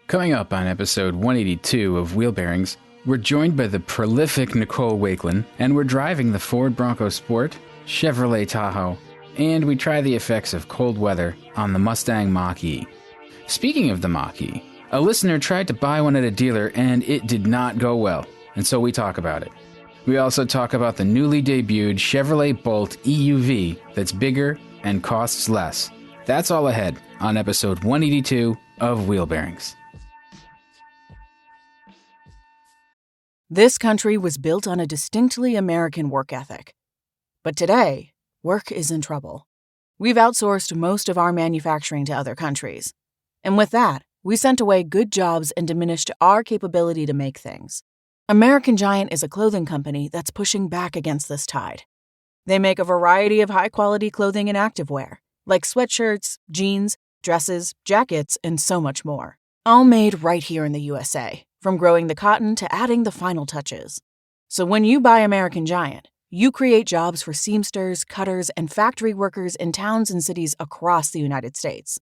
Coming up on episode 182 of Wheel Bearings, we're joined by the prolific Nicole Wakelin, and we're driving the Ford Bronco Sport, Chevrolet Tahoe, and we try the effects of cold weather on the Mustang Mach-E. Speaking of the Mach-E, a listener tried to buy one at a dealer and it did not go well, and so we talk about it. We also talk about the newly debuted Chevrolet Bolt EUV that's bigger and costs less. That's all ahead on episode 182 of Wheel Bearings. This country was built on a distinctly American work ethic. But today, work is in trouble. We've outsourced most of our manufacturing to other countries. And with that, we sent away good jobs and diminished our capability to make things. American Giant is a clothing company that's pushing back against this tide. They make a variety of high-quality clothing and activewear, like sweatshirts, jeans, dresses, jackets, and so much more. All made right here in the USA, from growing the cotton to adding the final touches. So when you buy American Giant, you create jobs for seamsters, cutters, and factory workers in towns and cities across the United States.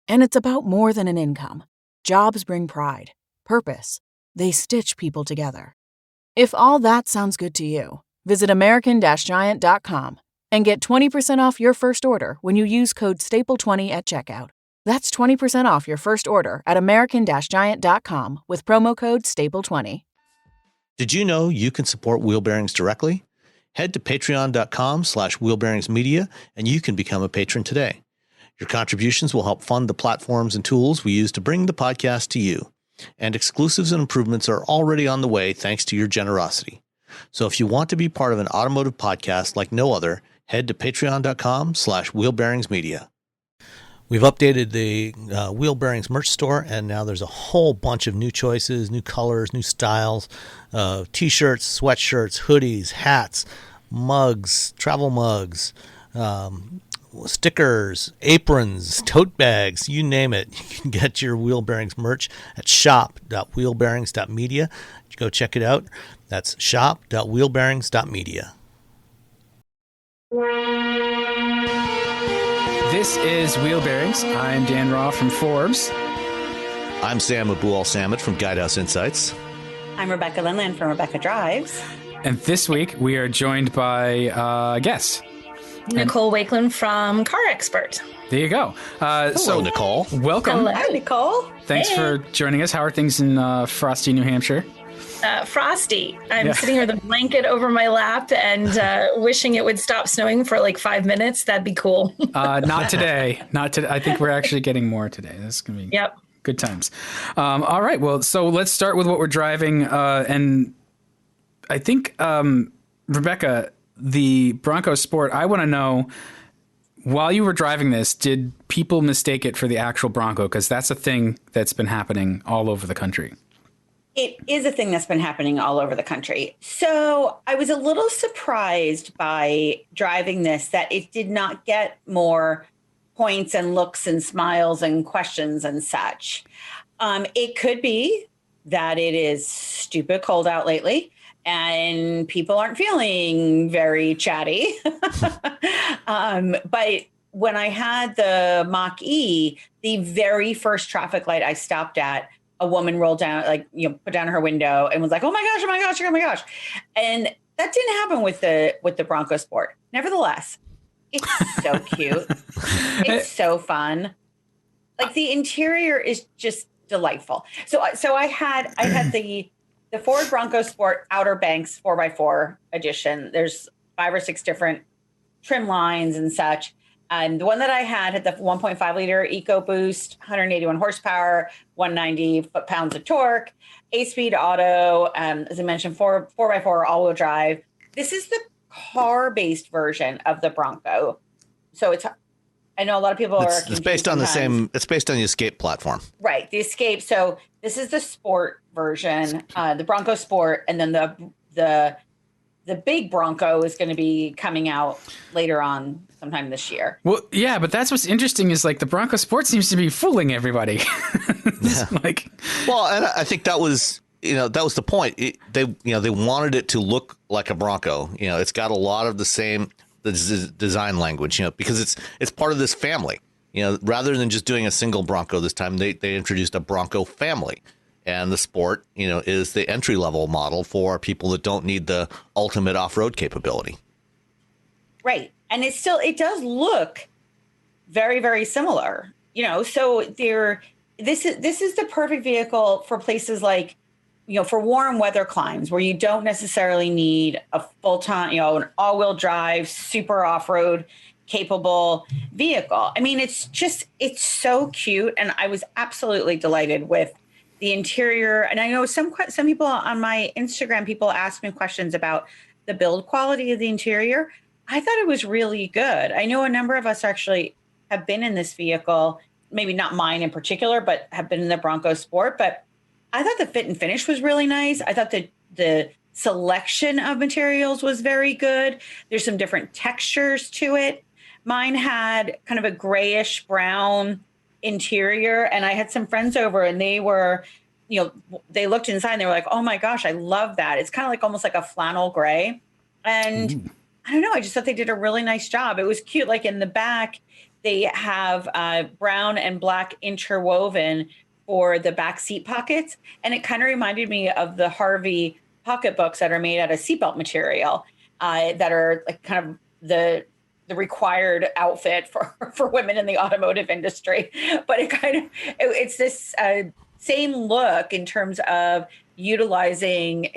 And it's about more than an income. Jobs bring pride, purpose. They stitch people together. If all that sounds good to you, visit American-Giant.com and get 20% off your first order when you use code STAPLE20 at checkout. That's 20% off your first order at American-Giant.com with promo code STAPLE20. Did you know you can support Wheel Bearings directly? Head to patreon.com/wheelbearingsmedia and you can become a patron today. Your contributions will help fund the platforms and tools we use to bring the podcast to you. And exclusives and improvements are already on the way thanks to your generosity. So if you want to be part of an automotive podcast like no other, head to patreon.com/wheelbearingsmedia. We've updated the Wheel Bearings merch store, and now there's a whole bunch of new choices, new colors, new styles, t-shirts, sweatshirts, hoodies, hats, mugs, travel mugs, stickers, aprons, tote bags, you name it. You can get your Wheel Bearings merch at shop.wheelbearings.media. Go check it out. That's shop.wheelbearings.media. This is Wheel Bearings. I'm Dan Raw from Forbes. I'm Sam Abou-Al-Samad from Guidehouse Insights. I'm Rebecca Linland from Rebecca Drives. And this week we are joined by guests. Nicole Wakelin from Car Expert. There you go. Hello, Nicole. Welcome. Hello. Hi, Nicole. Thanks for joining us. How are things in frosty New Hampshire? Frosty. I'm sitting here with a blanket over my lap and wishing it would stop snowing for like 5 minutes. That'd be cool. Not today. Not today. I think we're actually getting more today. This is going to be good times. All right. Well, so let's start with what we're driving. And I think, Rebecca, the Bronco Sport, I want to know, while you were driving this, did people mistake it for the actual Bronco? Because that's a thing that's been happening all over the country. It is a thing that's been happening all over the country. So I was a little surprised by driving this that it did not get more points and looks and smiles and questions and such. It could be that it is stupid cold out lately and people aren't feeling very chatty. But when I had the Mach-E, the very first traffic light I stopped at, a woman rolled down, put down her window and was like, oh my gosh, oh my gosh, oh my gosh. And that didn't happen with the Bronco Sport. Nevertheless, it's so cute. It's so fun. Like, the interior is just delightful. So I had the Ford Bronco Sport Outer Banks 4x4 edition. There's 5 or 6 different trim lines and such. And the one that I had the 1.5 liter EcoBoost, 181 horsepower, 190 foot-pounds of torque, 8-speed auto, as I mentioned, 4x4 all-wheel drive. This is the car-based version of the Bronco. So I know a lot of people are confused. It's based on it's based on the Escape platform. Right, the Escape. So this is the Sport version, the Bronco Sport, and then the big Bronco is going to be coming out later on sometime this year. Well, yeah, but that's what's interesting is like the Bronco Sport seems to be fooling everybody. Well, and I think that was the point. They wanted it to look like a Bronco. It's got a lot of the same design language, because it's part of this family. rather than just doing a single Bronco this time, they introduced a Bronco family. And the Sport, is the entry level model for people that don't need the ultimate off-road capability. Right. And it does look very, very similar, so this is the perfect vehicle for places like, for warm weather climes where you don't necessarily need a full-time, an all-wheel drive, super off-road capable vehicle. I mean, it's so cute. And I was absolutely delighted with the interior. And I know some people on my Instagram, people ask me questions about the build quality of the interior. I thought it was really good. I know a number of us actually have been in this vehicle, maybe not mine in particular, but have been in the Bronco Sport. But I thought the fit and finish was really nice. I thought the selection of materials was very good. There's some different textures to it. Mine had kind of a grayish brown interior, and I had some friends over and they were, they looked inside and they were like, oh my gosh, I love that. It's kind of like almost like a flannel gray. And I don't know, I just thought they did a really nice job. It was cute. Like in the back, they have brown and black interwoven for the back seat pockets. And it kind of reminded me of the Harvey pocketbooks that are made out of seatbelt material that are like kind of the required outfit for women in the automotive industry. But it's this same look in terms of utilizing,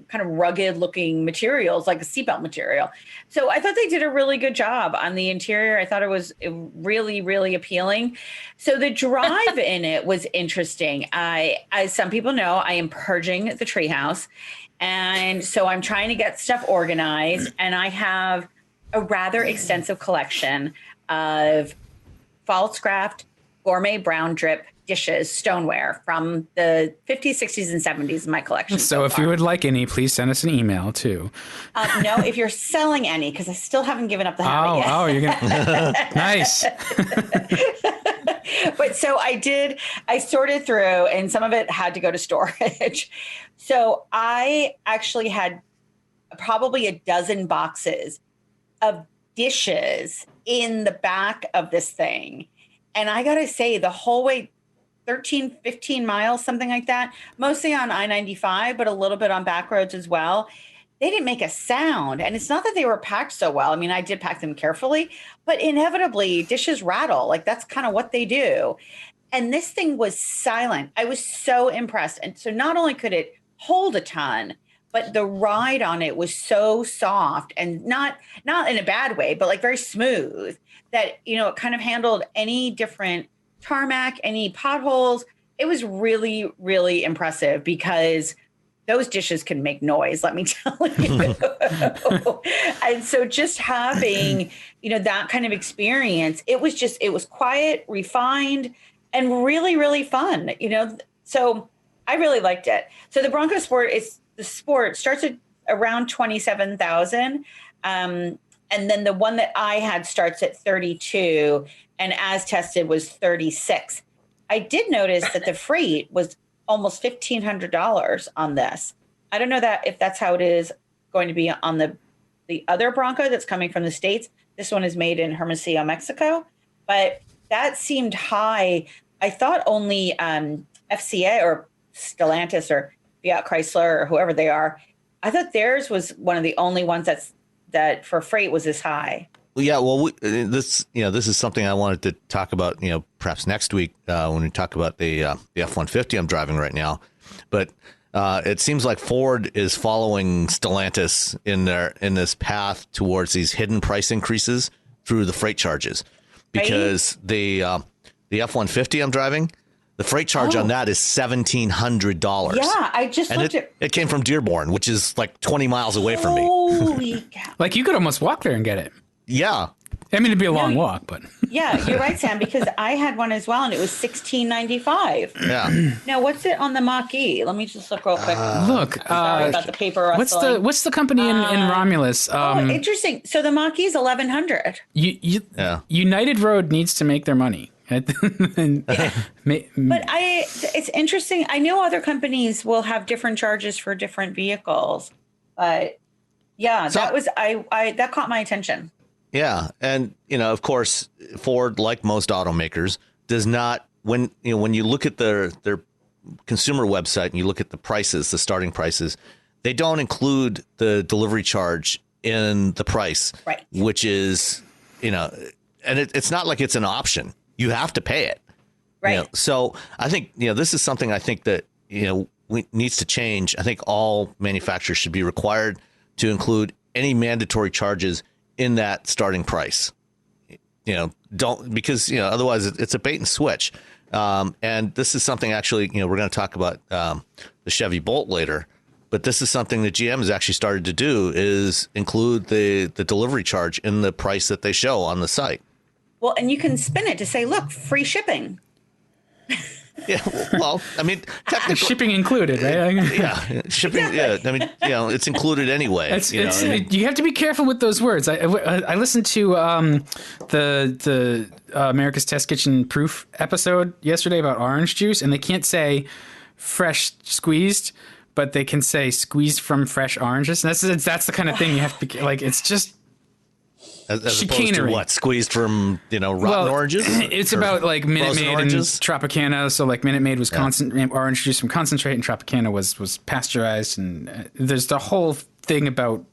kind of rugged looking materials like a seatbelt material. So I thought they did a really good job on the interior. I thought it was really, really appealing. So the drive in it was interesting. As some people know, I am purging the treehouse. And so I'm trying to get stuff organized, and I have a rather extensive collection of Pfaltzgraft gourmet brown drip dishes, stoneware from the 50s, 60s, and 70s in my collection. So if you would like any, please send us an email too. No, if you're selling any, because I still haven't given up the habit yet. Oh, you're gonna nice. But so I sorted through, and some of it had to go to storage. So I actually had probably a dozen boxes of dishes in the back of this thing. And I got to say, the whole way, 13, 15 miles, something like that, mostly on I-95, but a little bit on back roads as well, they didn't make a sound. And it's not that they were packed so well. I mean, I did pack them carefully, but inevitably dishes rattle. Like that's kind of what they do. And this thing was silent. I was so impressed. And so not only could it hold a ton, but the ride on it was so soft and not in a bad way, but like very smooth that, it kind of handled any different tarmac, any potholes. It was really, really impressive because those dishes can make noise, let me tell you. And so just having, that kind of experience, it was quiet, refined, and really, really fun, so I really liked it. So the Bronco Sport starts at around 27,000. And then the one that I had starts at 32 and as tested was 36. I did notice that the freight was almost $1,500 on this. I don't know if that's how it is going to be on the other Bronco that's coming from the States. This one is made in Hermosillo, Mexico, but that seemed high. I thought only FCA or Stellantis or Fiat Chrysler or whoever they are, I thought theirs was one of the only ones that for freight was this high. Well, yeah. Well, this is something I wanted to talk about, perhaps next week when we talk about the F-150 I'm driving right now. But it seems like Ford is following Stellantis in this path towards these hidden price increases through the freight charges, because the F-150 I'm driving, the freight charge on that is $1,700. Yeah, I just looked at it. Came from Dearborn, which is like 20 miles away from me. Holy cow! Like you could almost walk there and get it. Yeah. I mean, it'd be a long walk, but yeah, you're right, Sam. Because I had one as well, and it was $16.95. Yeah. Now, what's it on the Mach-E? Let me just look real quick. Sorry about the paper rustling. What's the company in Romulus? Interesting. So the Mach-E is $1,100. United Road needs to make their money. But it's interesting. I know other companies will have different charges for different vehicles, but yeah, that caught my attention. Yeah. And, of course, Ford, like most automakers, does not, when you look at their consumer website and you look at the prices, the starting prices, they don't include the delivery charge in the price, right? Which is, and it's not like it's an option. You have to pay it. Right. So I think, this is something I think that, needs to change. I think all manufacturers should be required to include any mandatory charges in that starting price. Because otherwise it's a bait and switch. And this is something actually, we're going to talk about the Chevy Bolt later, but this is something that GM has actually started to do, is include the delivery charge in the price that they show on the site. Well, and you can spin it to say, look, free shipping. Yeah, well, I mean, technically, shipping included, right? Yeah, shipping. Exactly. Yeah, I mean, it's included anyway. You have to be careful with those words. I listened to the America's Test Kitchen Proof episode yesterday about orange juice, and they can't say fresh squeezed, but they can say squeezed from fresh oranges. And that's the kind of thing you have to be like. It's just. As opposed to what? Squeezed from, rotten oranges? It's about like Minute Maid and Tropicana. So like Minute Maid was orange juice from concentrate, and Tropicana was pasteurized. And there's the whole thing about,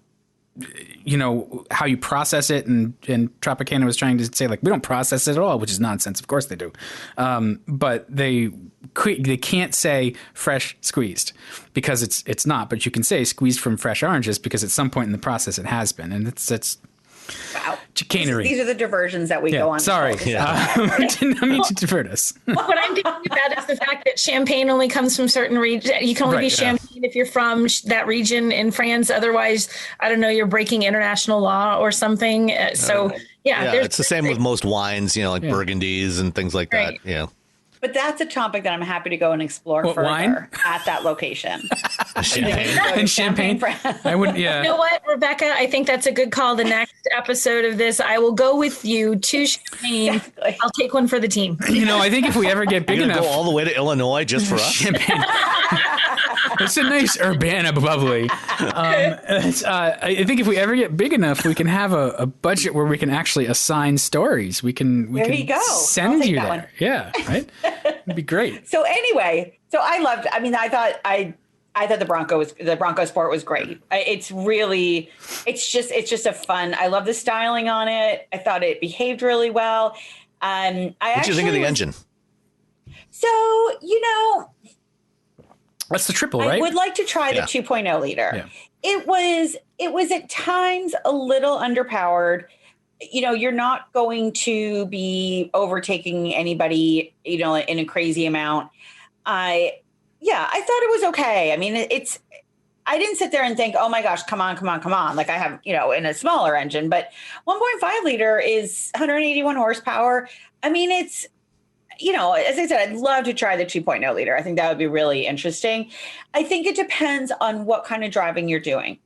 how you process it. And Tropicana was trying to say, like, we don't process it at all, which is nonsense. Of course they do. But they can't say fresh squeezed because it's not. But you can say squeezed from fresh oranges because at some point in the process it has been. And it's wow. Chicanery. These are the diversions that we go on. Sorry. I didn't mean to divert us. What I'm thinking about is the fact that champagne only comes from certain regions. You can only be champagne if you're from that region in France. Otherwise, I don't know, you're breaking international law or something. It's the same with most wines, like Burgundies and things like that. Yeah. But that's a topic that I'm happy to go and explore further at that location. And champagne. I would, yeah. You know what, Rebecca? I think that's a good call. The next episode of this, I will go with you to champagne. Exactly. I'll take one for the team. I think if we ever get big enough, go all the way to Illinois just for us. Champagne. It's a nice Urbana bubbly. I think if we ever get big enough, we can have a budget where we can actually assign stories. We can you go. Send you there. One. Yeah, right. It'd be great. So anyway, I thought the Bronco Sport was great. It's just a fun. I love the styling on it. I thought it behaved really well. What do you think of the engine? So that's the triple, right? I would like to try the 2.0 liter. Yeah. It was at times a little underpowered. You're not going to be overtaking anybody, in a crazy amount. I thought it was okay. I mean, I didn't sit there and think, oh my gosh, come on. Like I have, in a smaller engine, but 1.5 liter is 181 horsepower. I mean, it's, as I said, I'd love to try the 2.0 liter. I think that would be really interesting. I think it depends on what kind of driving you're doing.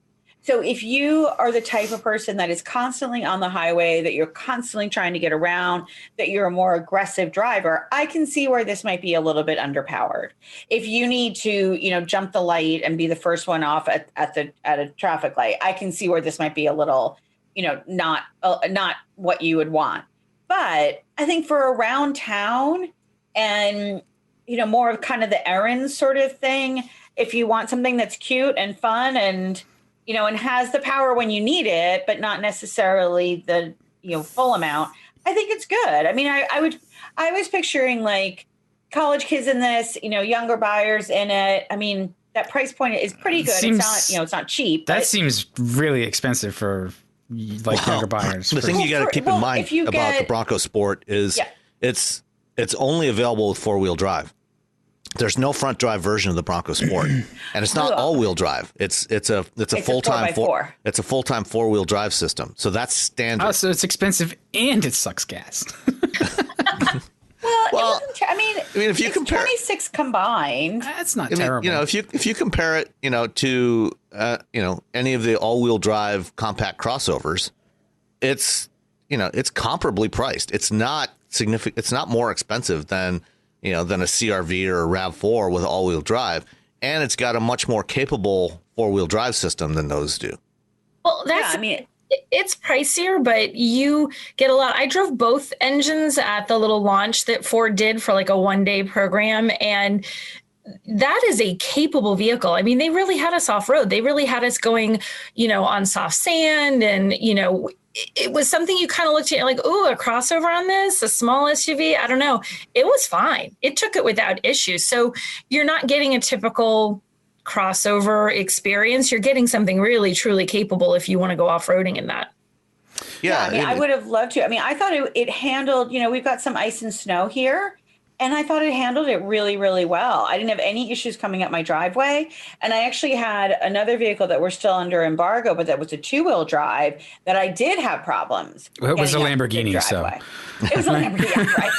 So if you are the type of person that is constantly on the highway, that you're constantly trying to get around, that you're a more aggressive driver, I can see where this might be a little bit underpowered. If you need to, jump the light and be the first one off at a traffic light, I can see where this might be a little, not what you would want. But I think for around town and, more of kind of the errands sort of thing, if you want something that's cute and fun and, and has the power when you need it, but not necessarily the, full amount, I think it's good. I mean, I was picturing like college kids in this, younger buyers in it. I mean, that price point is pretty good. It's not, it's not cheap. That seems really expensive for younger buyers. The thing you got to keep in mind about the Bronco Sport is it's only available with 4-wheel drive. There's no front drive version of the Bronco Sport, and it's not all-wheel drive. It's a full-time 4x4. It's a full-time 4-wheel drive system. So that's standard. Oh, so it's expensive and it sucks gas. Well, I mean, if you compare 26 combined, that's not terrible. If you compare it, to any of the all-wheel drive compact crossovers, it's comparably priced. It's not significant. It's not more expensive than a CR-V or a RAV4 with all-wheel drive, and it's got a much more capable 4-wheel drive system than those do. Well, It's pricier, but you get a lot. I drove both engines at the little launch that Ford did for like a 1-day program, and that is a capable vehicle. I mean, they really had us off road. They really had us going, on soft sand, and it was something you kind of looked at like, oh, a crossover on this, a small SUV. I don't know. It was fine. It took it without issue. So you're not getting a typical crossover experience. You're getting something really, truly capable if you want to go off-roading in that. Yeah, I mean, I would have loved to. I mean, I thought it handled, we've got some ice and snow here, and I thought it handled it really, really well. I didn't have any issues coming up my driveway. And I actually had another vehicle that we're still under embargo, but that was a 2-wheel drive that I did have problems. Well, it was a Lamborghini, so. It was a Lamborghini, right?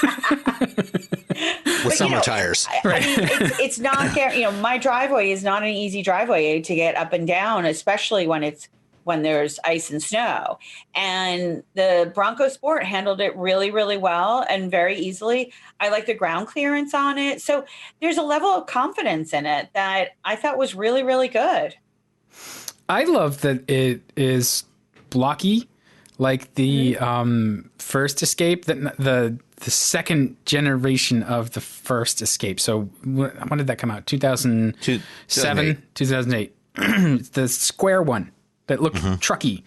With summer tires. I mean, it's not there. My driveway is not an easy driveway to get up and down, especially when there's ice and snow. And the Bronco Sport handled it really, really well and very easily. I like the ground clearance on it. So there's a level of confidence in it that I thought was really, really good. I love that it is blocky, like the first Escape, that the second generation of the first Escape. So when did that come out? 2007, 2008. The square one that looked trucky.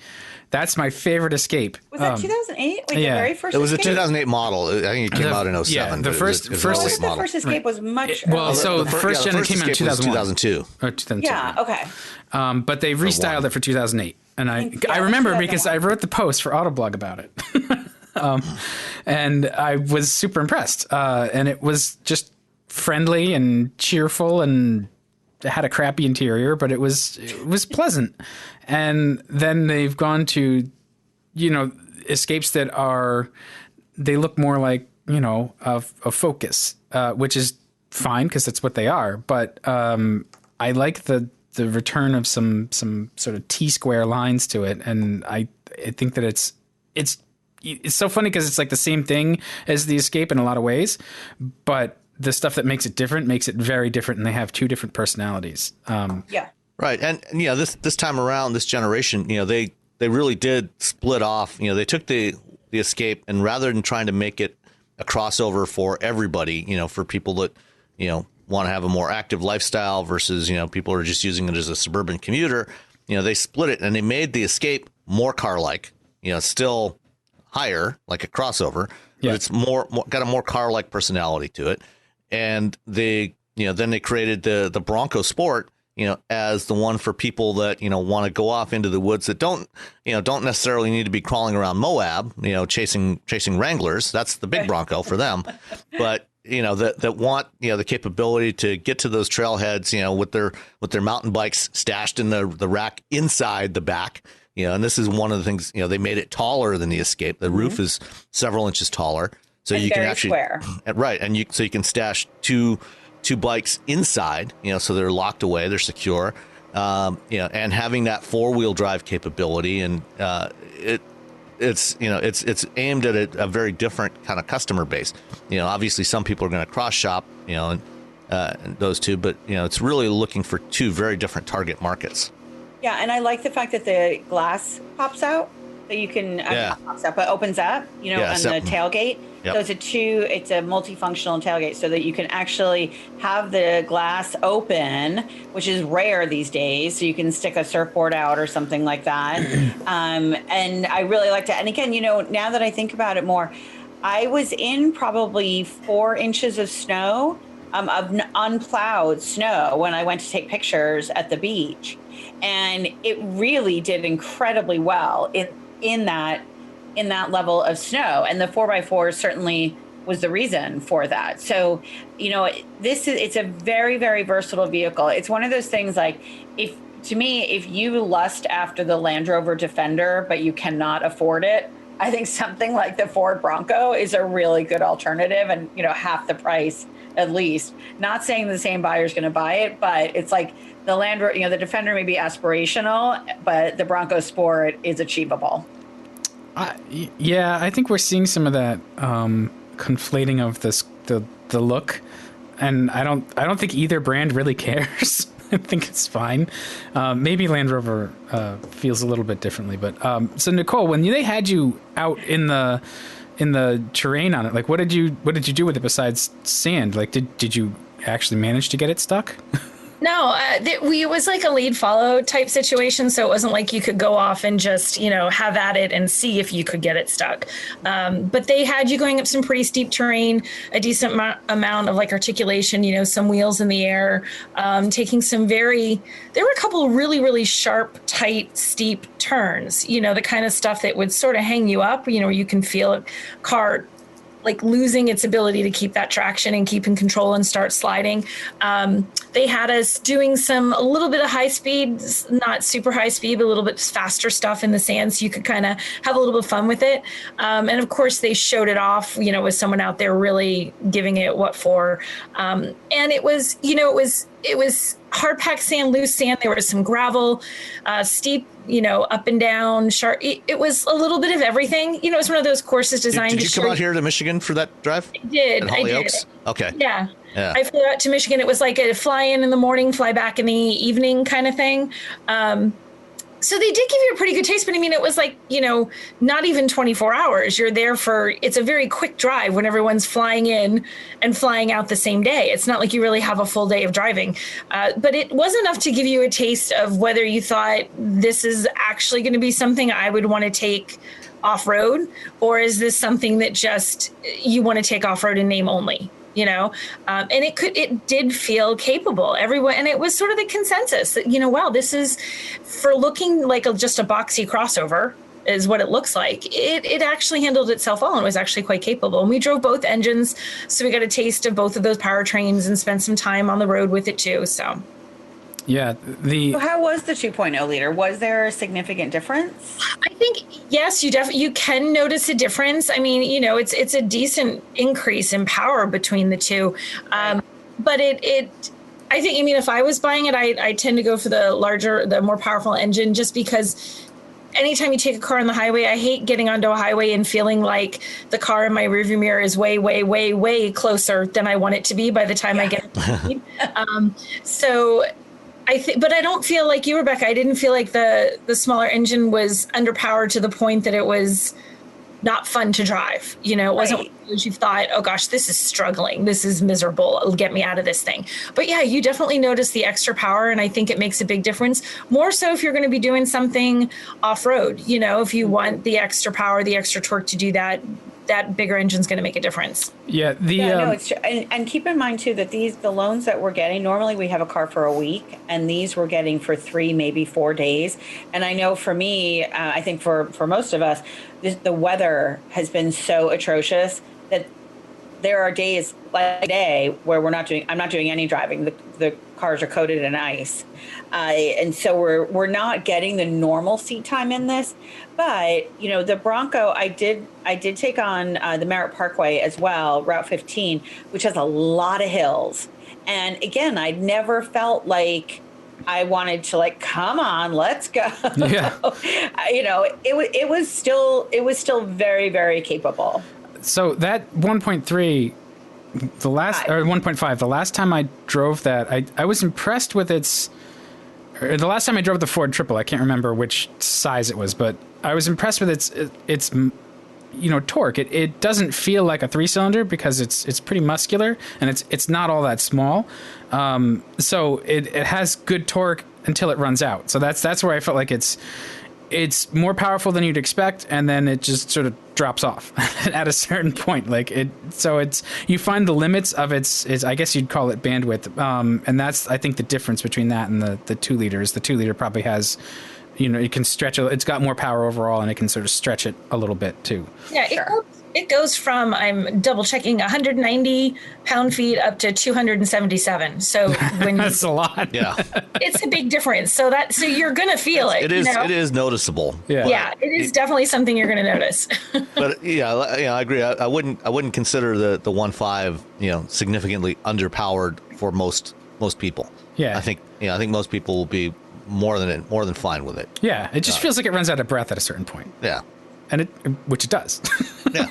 That's my favorite Escape. Was that 2008? Like yeah. The very first It was Escape? a 2008 model. I think it came out in 07. Yeah, the first Escape was much well, earlier. so the first gen came out in 2002. Or 2002. Yeah, okay. But they restyled it for 2008. And I remember because I wrote the post for Autoblog about it. And I was super impressed. And it was just friendly and cheerful, and it had a crappy interior, but it was pleasant. And then they've gone to, Escapes that they look more like, a Focus, which is fine because that's what they are. But I like the return of some sort of T-square lines to it. And I think that it's so funny because it's like the same thing as the Escape in a lot of ways, but the stuff that makes it different makes it very different, and they have two different personalities. Yeah. Right. And this time around, this generation, they really did split off. They took the Escape, and rather than trying to make it a crossover for everybody, for people that, want to have a more active lifestyle versus, people are just using it as a suburban commuter, they split it and they made the Escape more car-like, still higher, like a crossover, but it's more got a more car-like personality to it. And then they created the Bronco Sport, as the one for people that, want to go off into the woods that don't necessarily need to be crawling around Moab, chasing Wranglers. That's the big Bronco for them. But, that want, the capability to get to those trailheads, with their mountain bikes stashed in the rack inside the back. And this is one of the things, they made it taller than the Escape. The roof is several inches taller. So and you can very actually square. Right. And you can stash two bikes inside, so they're locked away, they're secure, and having that 4-wheel drive capability. And it's aimed at a very different kind of customer base. Obviously some people are going to cross shop, and those two, but it's really looking for two very different target markets. Yeah, and I like the fact that the glass pops out, so you can not pops up, but opens up, on the tailgate. Yep. So it's a multifunctional tailgate, so that you can actually have the glass open, which is rare these days. So you can stick a surfboard out or something like that. And I really liked it. And again, now that I think about it more, I was in probably 4 inches of snow, of unplowed snow, when I went to take pictures at the beach. And it really did incredibly well in that level of snow. And the 4x4 certainly was the reason for that. So, it's a very, very versatile vehicle. It's one of those things like, if you lust after the Land Rover Defender, but you cannot afford it, I think something like the Ford Bronco is a really good alternative, and, half the price at least. Not saying the same buyer's going to buy it, but it's like the Land Rover, the Defender may be aspirational, but the Bronco Sport is achievable. I think we're seeing some of that conflating of the look, and I don't think either brand really cares. I think it's fine. Maybe Land Rover feels a little bit differently, but so Nicole, when they had you out in the terrain on it, like what did you do with it besides sand? Like did you actually manage to get it stuck? No, it was like a lead follow type situation. So it wasn't like you could go off and just, have at it and see if you could get it stuck. But they had you going up some pretty steep terrain, a decent amount of like articulation, some wheels in the air, taking there were a couple really, really sharp, tight, steep turns, the kind of stuff that would sort of hang you up, where you can feel a car like losing its ability to keep that traction and keep in control and start sliding. They had us doing a little bit of high speed, not super high speed, but a little bit faster stuff in the sand, so you could kind of have a little bit of fun with it. And of course, they showed it off, with someone out there really giving it what for. And it was, it was hard packed sand, loose sand. There was some gravel, steep, up and down, sharp. It was a little bit of everything. It was one of those courses designed Did you come out here to Michigan for that drive? I did. At Holly Oaks? Okay. Yeah. I flew out to Michigan. It was like a fly in the morning, fly back in the evening kind of thing. So they did give you a pretty good taste, but I mean, it was like, not even 24 hours. You're there it's a very quick drive when everyone's flying in and flying out the same day. It's not like you really have a full day of driving, but it was enough to give you a taste of whether you thought this is actually going to be something I would want to take off-road, or is this something that just you want to take off-road in name only? And it did feel capable. Everyone, and it was sort of the consensus that, wow, this is, for looking like just a boxy crossover is what it looks like. It actually handled itself well and was actually quite capable. And we drove both engines, so we got a taste of both of those powertrains and spent some time on the road with it too. So. Yeah. So how was the 2.0 liter? Was there a significant difference? I think, yes, you can notice a difference. I mean, it's a decent increase in power between the two. But I think, if I was buying it, I tend to go for the more powerful engine, just because anytime you take a car on the highway, I hate getting onto a highway and feeling like the car in my rearview mirror is way, way, way, way closer than I want it to be by the time I get to so but I don't feel like you, Rebecca. I didn't feel like the smaller engine was underpowered to the point that it was not fun to drive. It wasn't as you thought, oh gosh, this is struggling. This is miserable. It'll get me out of this thing. But yeah, you definitely notice the extra power, and I think it makes a big difference. More so if you're going to be doing something off-road, if you want the extra power, the extra torque to do that bigger engine's going to make a difference. Yeah. No, it's true. And keep in mind too that the loans that we're getting, normally we have a car for a week, and these we're getting for 3, maybe 4 days. And I know for me, I think for most of us, the weather has been so atrocious that there are days like today where I'm not doing any driving. The cars are coated in ice. And so we're not getting the normal seat time in this. But, the Bronco, I did take on the Merritt Parkway as well, Route 15, which has a lot of hills. And again, I'd never felt like I wanted to come on, let's go. Yeah. It was still very, very capable. So that 1.3, the last, or 1.5, the last time I drove that, I was impressed with the last time I drove the Ford Triple, I can't remember which size it was, but I was impressed with its torque. It doesn't feel like a 3-cylinder because it's pretty muscular, and it's not all that small. So it has good torque until it runs out. So that's where I felt like it's more powerful than you'd expect, and then it just sort of drops off at a certain point. You find the limits of its I guess you'd call it bandwidth, and that's, I think, the difference between that and the 2 liters. The 2 liter probably has, it can stretch it's got more power overall, and it can sort of stretch it a little bit too. Yeah, sure. It goes from, I'm double checking, 190 pound-feet up to 277. So when that's a lot. Yeah, it's a big difference. So you're gonna feel it. It is. It is noticeable. Yeah, it is definitely something you're gonna notice. But I agree. I wouldn't consider the 1.5 significantly underpowered for most people. Yeah, I think most people will be more than fine with it. Yeah, it just feels like it runs out of breath at a certain point. Yeah. And which it does. Yeah.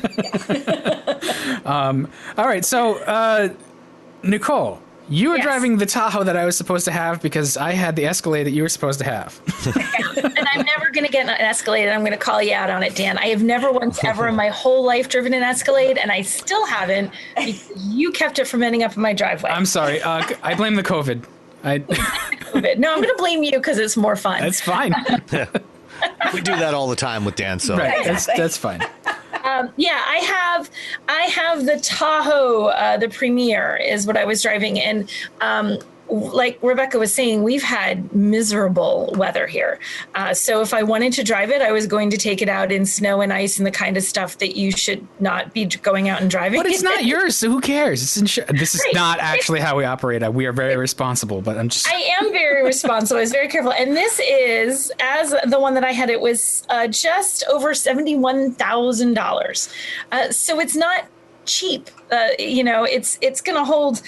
All right. So, Nicole, You were Yes. driving the Tahoe that I was supposed to have because I had the Escalade that you were supposed to have. And I'm never going to get an Escalade. I'm going to call you out on it, Dan. I have never once ever in my whole life driven an Escalade, and I still haven't because you kept it from ending up in my driveway. I'm sorry. I blame the COVID. No, I'm going to blame you because it's more fun. That's fine. We do that all the time with Dan. So Right. That's fine. Yeah, I have the Tahoe, the Premier is what I was driving. And like Rebecca was saying, we've had miserable weather here. So if I wanted to drive it, I was going to take it out in snow and ice and the kind of stuff that you should not be going out and driving. But it's not yours, so who cares? It's This is Right. not actually how we operate. We are very responsible, but I'm just... I am very responsible. I was very careful. And this is, as the one that I had, it was just over $71,000. So it's not cheap. It's going to hold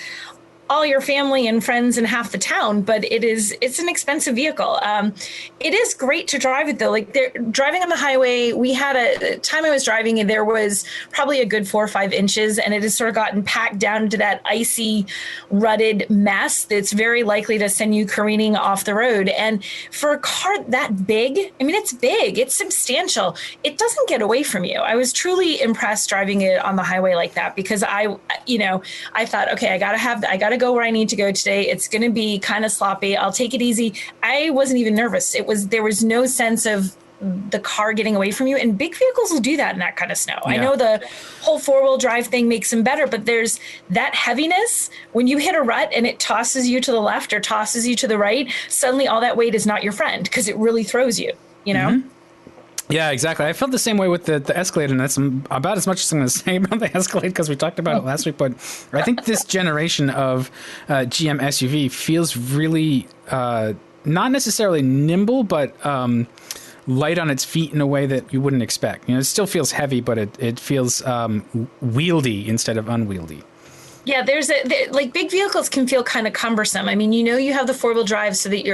all your family and friends and half the town, but it's an expensive vehicle. It is great to drive it though. Like driving on the highway, we had a time I was driving and there was probably a good 4 or 5 inches, and it has sort of gotten packed down into that icy, rutted mess that's very likely to send you careening off the road. And for a car that big, I mean, it's big, it's substantial. It doesn't get away from you. I was truly impressed driving it on the highway like that because I thought, okay, I gotta go where I need to go today. It's going to be kind of sloppy. I'll take it easy. I wasn't even nervous. There was no sense of the car getting away from you, and big vehicles will do that in that kind of snow. Yeah. I know the whole 4-wheel drive thing makes them better, but there's that heaviness when you hit a rut and it tosses you to the left or tosses you to the right. Suddenly all that weight is not your friend because it really throws you, you know? Mm-hmm. Yeah, exactly. I felt the same way with the Escalade, and that's about as much as I'm going to say about the Escalade because we talked about it last week. But I think this generation of GM SUV feels really not necessarily nimble, but light on its feet in a way that you wouldn't expect. It still feels heavy, but it feels wieldy instead of unwieldy. Yeah, like big vehicles can feel kind of cumbersome. I mean, you have the 4-wheel drive so that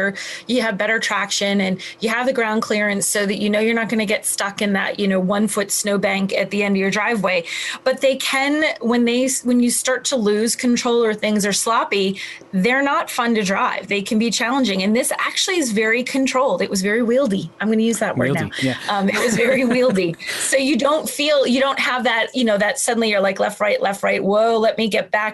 you have better traction and you have the ground clearance so that you're not going to get stuck in that 1-foot snowbank at the end of your driveway. But they can, when you start to lose control or things are sloppy, they're not fun to drive. They can be challenging, and this actually is very controlled. It was very wieldy. I'm going to use that word now. Yeah. It was very wieldy. So you don't have that that suddenly you're like left, right. Whoa, let me get back,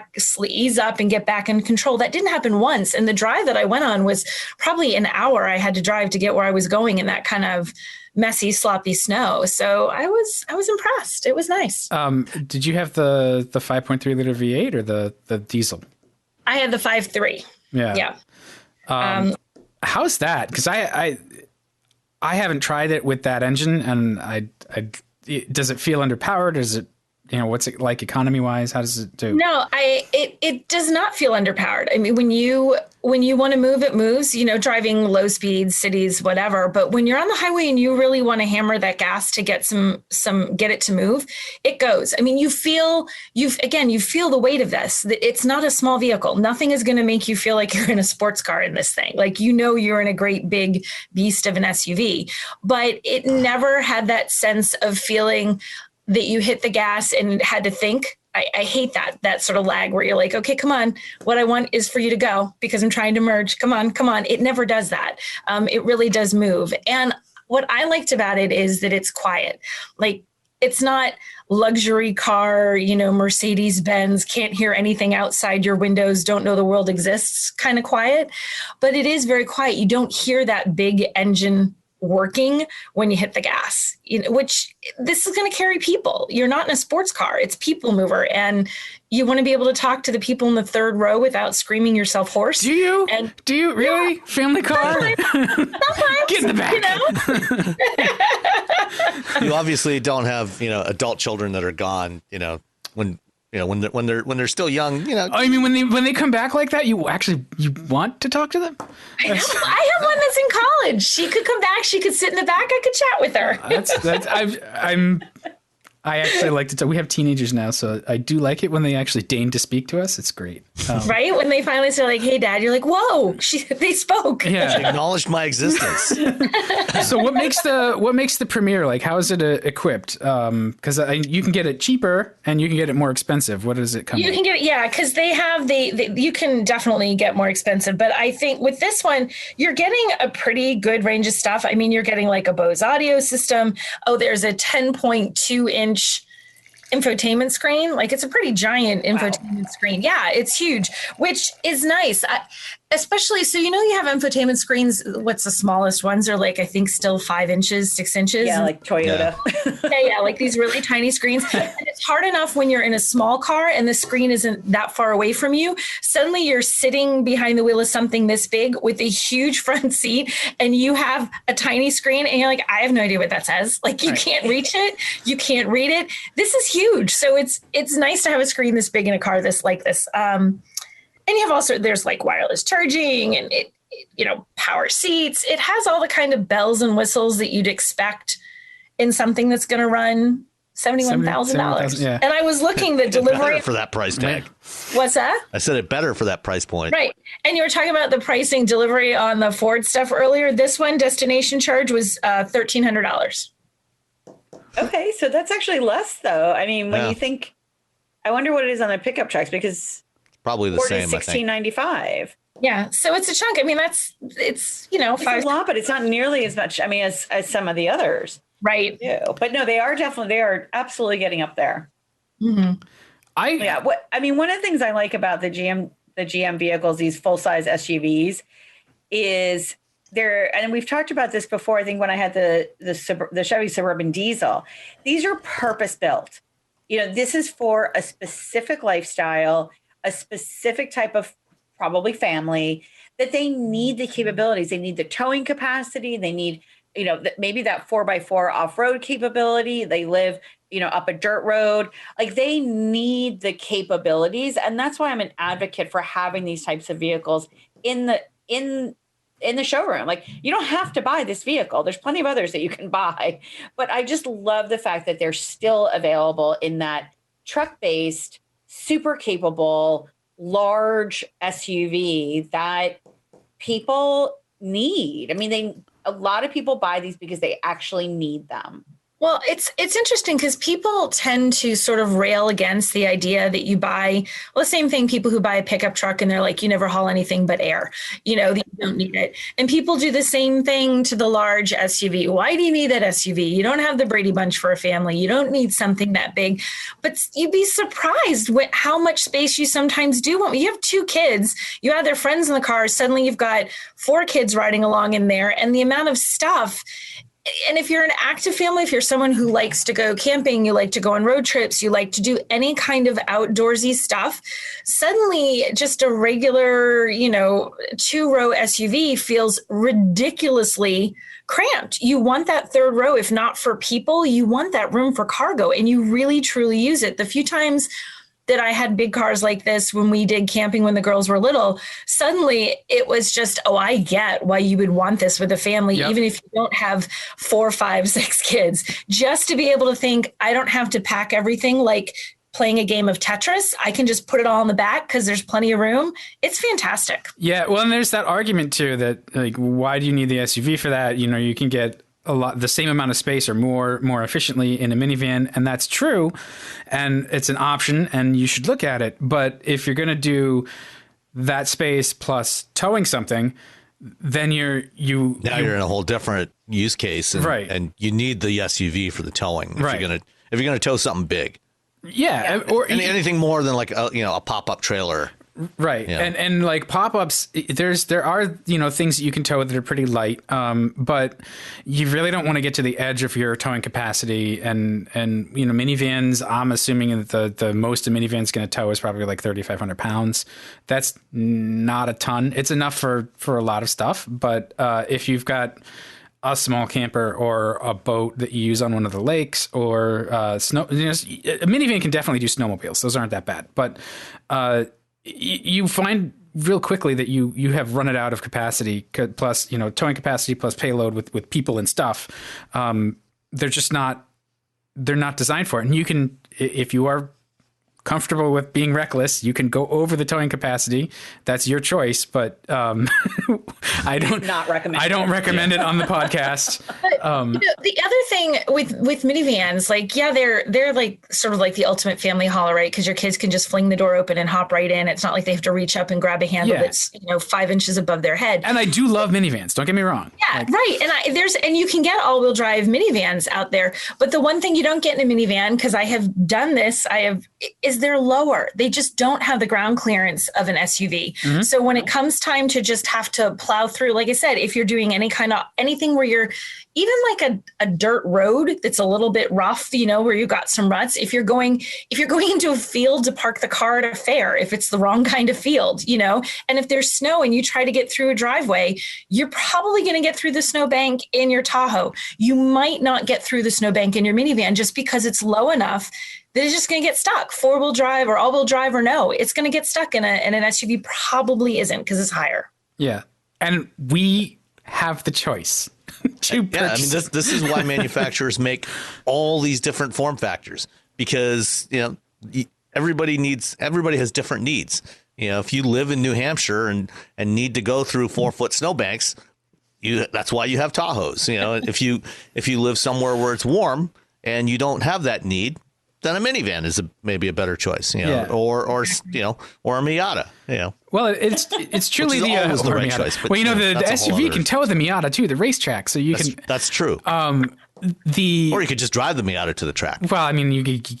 ease up and get back in control. That didn't happen once. And the drive that I went on was probably an hour I had to drive to get where I was going in that kind of messy, sloppy snow. So I was impressed. It was nice. Did you have the 5.3 liter V8 or the diesel? I had the 5.3. Yeah. How's that? Because I haven't tried it with that engine, and does it feel underpowered? Is it, what's it like economy wise? How does it do? No, it does not feel underpowered. I mean, when you want to move, it moves, driving low speeds, cities, whatever. But when you're on the highway and you really want to hammer that gas to get get it to move, it goes. I mean, you feel the weight of this. It's not a small vehicle. Nothing is going to make you feel like you're in a sports car in this thing. Like, you're in a great big beast of an SUV, but it never had that sense of feeling that you hit the gas and had to think. I hate that sort of lag where you're like, okay, come on. What I want is for you to go because I'm trying to merge. Come on. It never does that. It really does move. And what I liked about it is that it's quiet. Like, it's not luxury car, Mercedes Benz, can't hear anything outside your windows, don't know the world exists kind of quiet, but it is very quiet. You don't hear that big engine working when you hit the gas, which this is going to carry people. You're not in a sports car. It's people mover. And you want to be able to talk to the people in the third row without screaming yourself hoarse. Do you? Do you really? Yeah. Family car? Sometimes, get in the back. You obviously don't have, adult children that are gone, when they're still young, I mean, when they come back like that, you want to talk to them? I know. I have one that's in college. She could come back. She could sit in the back. I could chat with her. I actually like to tell. We have teenagers now, so I do like it when they actually deign to speak to us. It's great. Right? When they finally say like, "Hey, Dad," you're like, "Whoa, they spoke." Yeah. She acknowledged my existence. So what makes the Premier like? How is it equipped? Because you can get it cheaper and you can get it more expensive. What does it come? You can get it, yeah, because they have you can definitely get more expensive. But I think with this one, you're getting a pretty good range of stuff. I mean, you're getting like a Bose audio system. Oh, there's a 10.2-inch infotainment screen. Like it's a pretty giant infotainment screen. Yeah, it's huge, which is nice. Especially, so you have infotainment screens. What's the smallest ones are like, I think still 5 inches, 6 inches. Yeah, like Toyota. Yeah, like these really tiny screens. And it's hard enough when you're in a small car and the screen isn't that far away from you. Suddenly you're sitting behind the wheel of something this big with a huge front seat and you have a tiny screen and you're like, I have no idea what that says. Like you can't reach it. You can't read it. This is huge. So it's nice to have a screen this big in a car like this. And you have also, there's like wireless charging and it power seats. It has all the kind of bells and whistles that you'd expect in something that's going to run $71,000. Yeah. And I was looking the delivery for that price tag. What's that? I said it better for that price point. Right. And you were talking about the pricing delivery on the Ford stuff earlier. This one destination charge was $1,300. Okay. So that's actually less though. I mean, when you think, I wonder what it is on the pickup trucks because probably the Ford same. is $1,695. Yeah. So it's a chunk. I mean, it's it's a lot, but it's not nearly as much. I mean, as some of the others. Right. Yeah. But no, they are absolutely getting up there. Mm-hmm. One of the things I like about the GM vehicles, these full size SUVs, is and we've talked about this before. I think when I had the Chevy Suburban diesel, these are purpose built. This is for a specific lifestyle, a specific type of probably family that they need the capabilities. They need the towing capacity. They need, maybe that 4x4 off-road capability. They live, up a dirt road. Like they need the capabilities. And that's why I'm an advocate for having these types of vehicles in the showroom. Like you don't have to buy this vehicle. There's plenty of others that you can buy, but I just love the fact that they're still available in that truck-based, super capable, large SUV that people need. I mean, a lot of people buy these because they actually need them. Well, it's interesting because people tend to sort of rail against the idea that you buy, the same thing, people who buy a pickup truck and they're like, you never haul anything but air, you don't need it. And people do the same thing to the large SUV. Why do you need that SUV? You don't have the Brady Bunch for a family. You don't need something that big. But you'd be surprised how much space you sometimes do want. You have 2 kids, you have their friends in the car, suddenly you've got 4 kids riding along in there, and the amount of stuff. And if you're an active family, if you're someone who likes to go camping, you like to go on road trips, you like to do any kind of outdoorsy stuff, suddenly just a regular, 2-row SUV feels ridiculously cramped. You want that 3rd row, if not for people, you want that room for cargo, and you really, truly use it. The few times that I had big cars like this when we did camping when the girls were little, suddenly it was just, I get why you would want this with a family, even if you don't have 4, 5, 6 kids, just to be able to think, I don't have to pack everything like playing a game of Tetris. I can just put it all in the back because there's plenty of room. It's fantastic. Yeah. Well, and there's that argument too that like, why do you need the SUV for that? You can get the same amount of space or more efficiently in a minivan, and that's true, and it's an option, and you should look at it. But if you're going to do that space plus towing something, then you're in a whole different use case, and, right? And you need the SUV for the towing, right? If you're gonna tow something big, or anything more than like a pop-up trailer. Right. Yeah. And like pop-ups, there are, things that you can tow that are pretty light. But you really don't want to get to the edge of your towing capacity and minivans, I'm assuming that the most a minivan's going to tow is probably like 3,500 pounds. That's not a ton. It's enough for a lot of stuff. But if you've got a small camper or a boat that you use on one of the lakes or a minivan can definitely do snowmobiles. Those aren't that bad. But, you find real quickly that you have run it out of capacity plus, towing capacity plus payload with people and stuff. They're just not they're not designed for it. And you can, if you are comfortable with being reckless, you can go over the towing capacity. That's your choice, but I don't recommend it on the podcast. The other thing with minivans, like, yeah, they're like sort of like the ultimate family hauler, right? Because your kids can just fling the door open and hop right in. It's not like they have to reach up and grab a handle that's 5 inches above their head. And I do love minivans. Don't get me wrong. Yeah, right. And you can get all-wheel drive minivans out there, but the one thing you don't get in a minivan, because I have done this, is they're lower. They just don't have the ground clearance of an SUV. Mm-hmm. So when it comes time to just have to plow through, like I said, if you're doing anything where you're even like a dirt road that's a little bit rough, where you've got some ruts, if you're going into a field to park the car at a fair, if it's the wrong kind of field, and if there's snow and you try to get through a driveway, you're probably going to get through the snowbank in your Tahoe. You might not get through the snowbank in your minivan just because it's low enough that it's just going to get stuck. 4-wheel drive or all-wheel drive or no, it's going to get stuck, and an SUV probably isn't because it's higher. Yeah. And we have the choice to purchase. I mean, this is why manufacturers make all these different form factors, because, everybody has different needs. If you live in New Hampshire and need to go through 4-foot snowbanks, that's why you have Tahoes. If you live somewhere where it's warm and you don't have that need, then a minivan is maybe a better choice, or a Miata, Well, it's truly the right choice. But, well, the SUV can tow the Miata too, the racetrack, so that's true. Or you could just drive the Miata to the track. Well, I mean,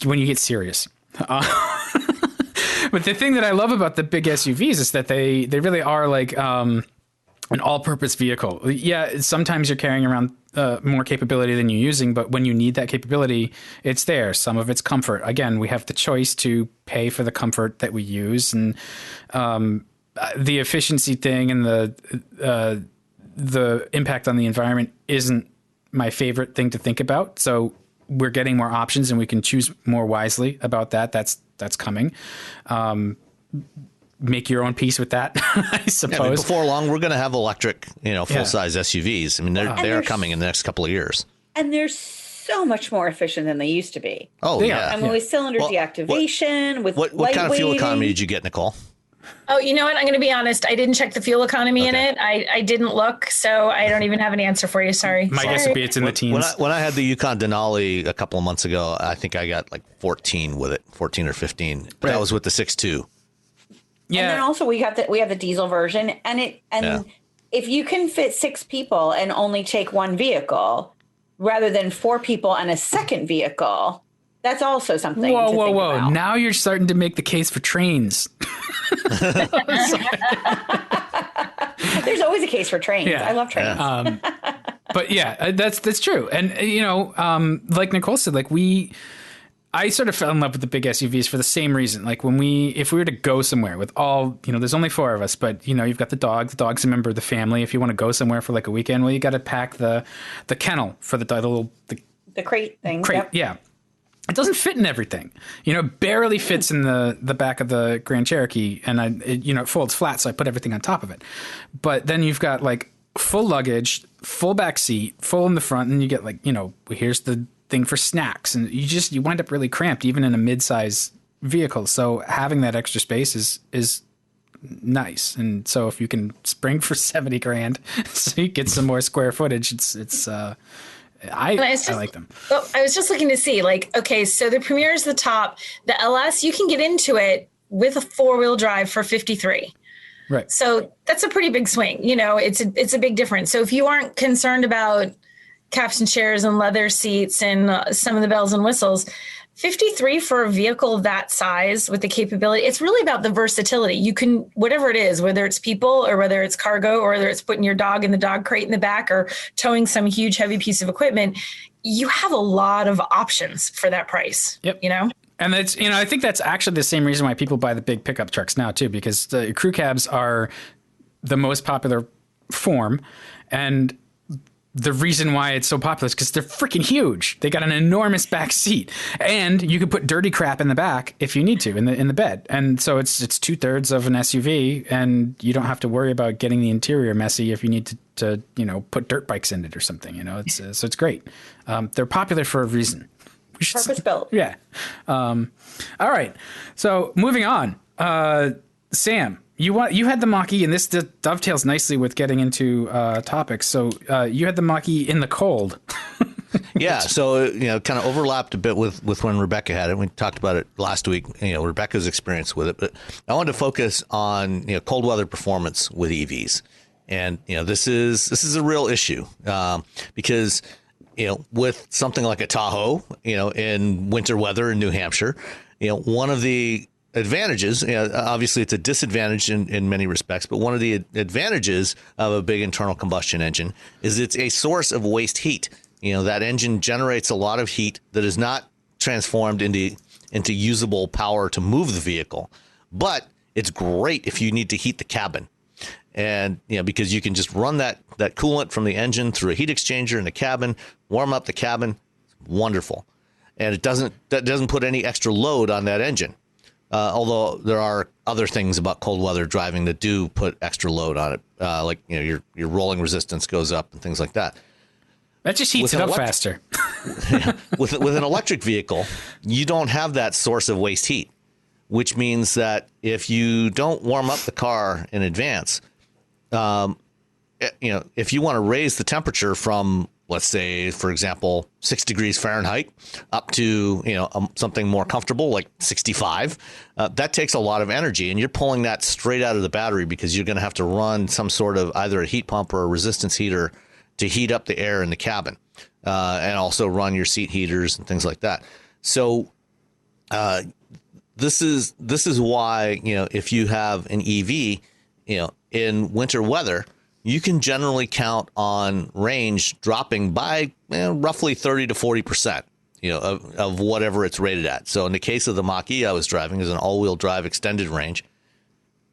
when you get serious. But the thing that I love about the big SUVs is that they really are like an all-purpose vehicle. Yeah, sometimes you're carrying around more capability than you're using, but when you need that capability, it's there. Some of it's comfort. Again, we have the choice to pay for the comfort that we use, and the efficiency thing and the impact on the environment isn't my favorite thing to think about. So we're getting more options, and we can choose more wisely about that. That's coming. Make your own peace with that, I suppose. Yeah, before long, we're going to have electric, full-size SUVs. I mean, they're coming in the next couple of years. And they're so much more efficient than they used to be. Oh, yeah. And with cylinder deactivation, with what kind of fuel economy did you get, Nicole? Oh, you know what? I'm going to be honest. I didn't check the fuel economy in it. I didn't look, so I don't even have an answer for you. Sorry. My guess would be it's in the teens. When I had the Yukon Denali a couple of months ago, I think I got like 14 with it, 14 or 15. But that was with the 6.2. Yeah. And then also we have the diesel version, and if you can fit 6 people and only take one vehicle rather than 4 people and a second vehicle, that's also something. Whoa! About. Now you're starting to make the case for trains. There's always a case for trains. Yeah. I love trains. But yeah, that's true. And like Nicole said, I sort of fell in love with the big SUVs for the same reason. Like if we were to go somewhere with all, there's only 4 of us, but you've got the dog. The dog's a member of the family. If you want to go somewhere for like a weekend, well, you got to pack the kennel for the crate thing. Crate, yep. Yeah. It doesn't fit in everything. Barely fits in the back of the Grand Cherokee, and it folds flat, so I put everything on top of it. But then you've got like full luggage, full back seat, full in the front, and you get here's the thing for snacks, and you wind up really cramped even in a mid-size vehicle. So having that extra space is nice. And so if you can spring for $70,000 so you get some more square footage, I like them. Well, I was just looking to see, okay, so the Premier is the top. The LS, you can get into it with a 4-wheel drive for $53,000. Right. So that's a pretty big swing. It's a big difference. So if you aren't concerned about captain chairs and leather seats and some of the bells and whistles, $53,000 for a vehicle that size with the capability, it's really about the versatility. You can, whatever it is, whether it's people or whether it's cargo or whether it's putting your dog in the dog crate in the back or towing some huge heavy piece of equipment, you have a lot of options for that price. Yep. And that's, I think that's actually the same reason why people buy the big pickup trucks now too, because the crew cabs are the most popular form. And the reason why it's so popular is because they're freaking huge. They got an enormous back seat, and you can put dirty crap in the back if you need to in the bed. And so it's 2/3 of an SUV, and you don't have to worry about getting the interior messy if you need to put dirt bikes in it or something. So it's great. They're popular for a reason. Purpose built. Yeah. All right. So moving on, Sam, you had the Mach-E, and this dovetails nicely with getting into topics. So you had the Mach-E in the cold. Yeah, so kind of overlapped a bit with when Rebecca had it. We talked about it last week. Rebecca's experience with it, but I wanted to focus on cold weather performance with EVs, and this is a real issue because with something like a Tahoe, in winter weather in New Hampshire, one of the advantages, obviously it's a disadvantage in many respects, but one of the advantages of a big internal combustion engine is it's a source of waste heat. That engine generates a lot of heat that is not transformed into usable power to move the vehicle. But it's great if you need to heat the cabin. And, because you can just run that coolant from the engine through a heat exchanger in the cabin, warm up the cabin. It's wonderful. And that doesn't put any extra load on that engine. Although there are other things about cold weather driving that do put extra load on it. Like, your rolling resistance goes up and things like that. That just heats it up faster. With an electric vehicle, you don't have that source of waste heat, which means that if you don't warm up the car in advance, if you want to raise the temperature from, let's say, for example, 6 degrees Fahrenheit up to, something more comfortable like 65, that takes a lot of energy, and you're pulling that straight out of the battery because you're going to have to run some sort of either a heat pump or a resistance heater to heat up the air in the cabin, and also run your seat heaters and things like that. So this is why, if you have an EV, in winter weather, you can generally count on range dropping by roughly 30 to 40%, of whatever it's rated at. So in the case of the Mach-E I was driving, is an all-wheel drive extended range.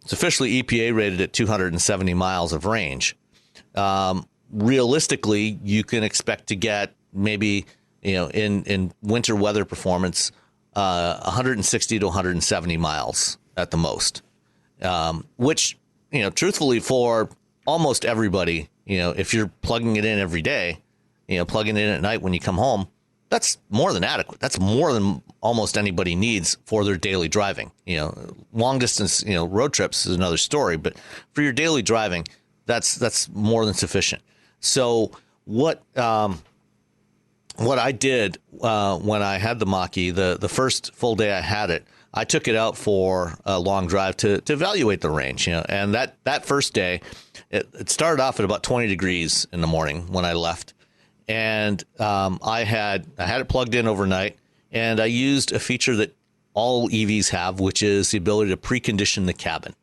It's officially EPA rated at 270 miles of range. Realistically, you can expect to get maybe, in winter weather performance, 160 to 170 miles at the most, which, truthfully, for almost everybody, if you're plugging it in every day, plugging it in at night when you come home, that's more than adequate. That's more than almost anybody needs for their daily driving. Long distance, road trips is another story, but for your daily driving, that's more than sufficient. So what I did when I had the Mach-E, the first full day I had it, I took it out for a long drive to evaluate the range. And that first day, it started off at about 20 degrees in the morning when I left, and I had it plugged in overnight, and I used a feature that all EVs have, which is the ability to precondition the cabin.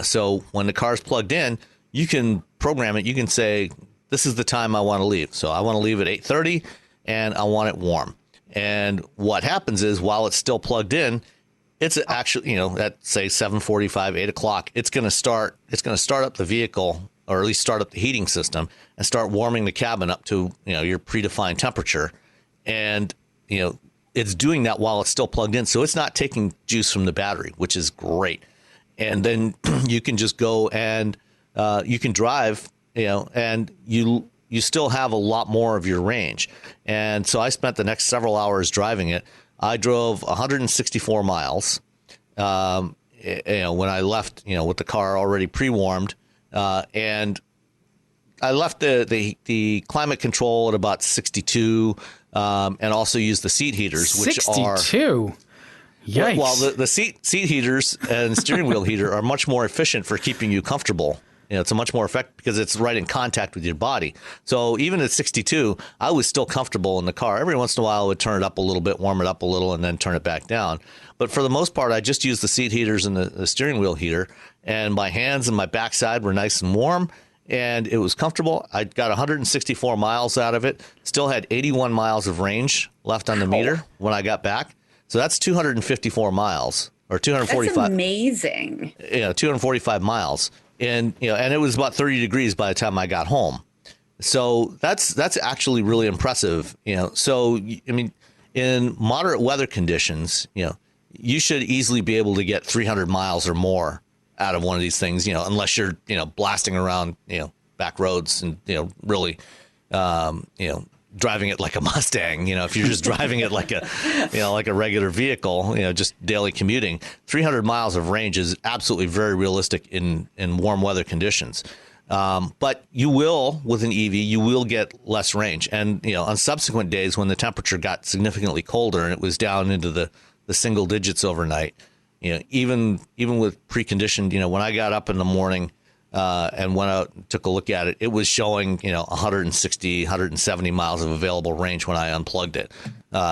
So when the car's plugged in, you can program it. You can say, this is the time I want to leave. So I want to leave at 8:30 and I want it warm. And what happens is, while it's still plugged in, it's actually, at say 7:45, 8 o'clock, it's going to start up the vehicle, or at least start up the heating system and start warming the cabin up to, your predefined temperature. And, it's doing that while it's still plugged in. So it's not taking juice from the battery, which is great. And then you can just go and you can drive, and you still have a lot more of your range. And so I spent the next several hours driving it. I drove 164 miles, when I left, with the car already pre-warmed, and I left the climate control at about 62, and also used the seat heaters, which 62. Yikes. Well, the seat heaters and steering wheel heater are much more efficient for keeping you comfortable. It's a much more effective because it's right in contact with your body. So even at 62, I was still comfortable in the car. Every once in a while, I would turn it up a little bit, warm it up a little, and then turn it back down. But for the most part, I just used the seat heaters and the steering wheel heater, and my hands and my backside were nice and warm, and it was comfortable. I got 164 miles out of it, still had 81 miles of range left on the meter when I got back. So that's 254 miles, or 245. That's amazing. 245 miles. And and it was about 30 degrees by the time I got home. So that's actually really impressive. So I mean, in moderate weather conditions, you should easily be able to get 300 miles or more out of one of these things. Unless you're blasting around back roads and really driving it like a Mustang. If you're just driving it like a, like a regular vehicle, just daily commuting, 300 miles of range is absolutely very realistic in warm weather conditions. But you will, with an EV, you will get less range. And, on subsequent days when the temperature got significantly colder and it was down into the single digits overnight, even with preconditioned, when I got up in the morning and went out and took a look at it, it was showing, 160, 170 miles of available range when I unplugged it,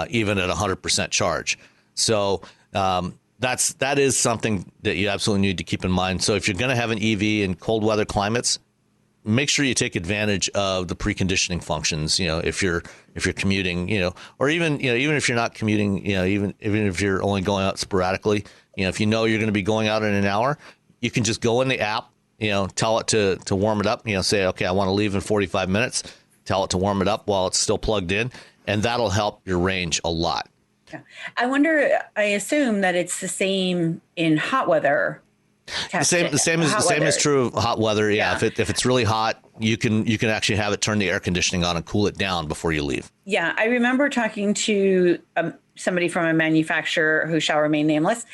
even at 100% charge. So that is something that you absolutely need to keep in mind. So if you're going to have an EV in cold weather climates, make sure you take advantage of the preconditioning functions. If you're commuting, or even if you're not commuting, even if you're only going out sporadically, if you're going to be going out in an hour, you can just go in the app, tell it to warm it up, say, okay, I want to leave in 45 minutes, tell it to warm it up while it's still plugged in, and that'll help your range a lot. Yeah. I assume that it's the same in hot weather. The same is true of hot weather. Yeah. If it's really hot, you can actually have it turn the air conditioning on and cool it down before you leave. Yeah. I remember talking to somebody from a manufacturer who shall remain nameless,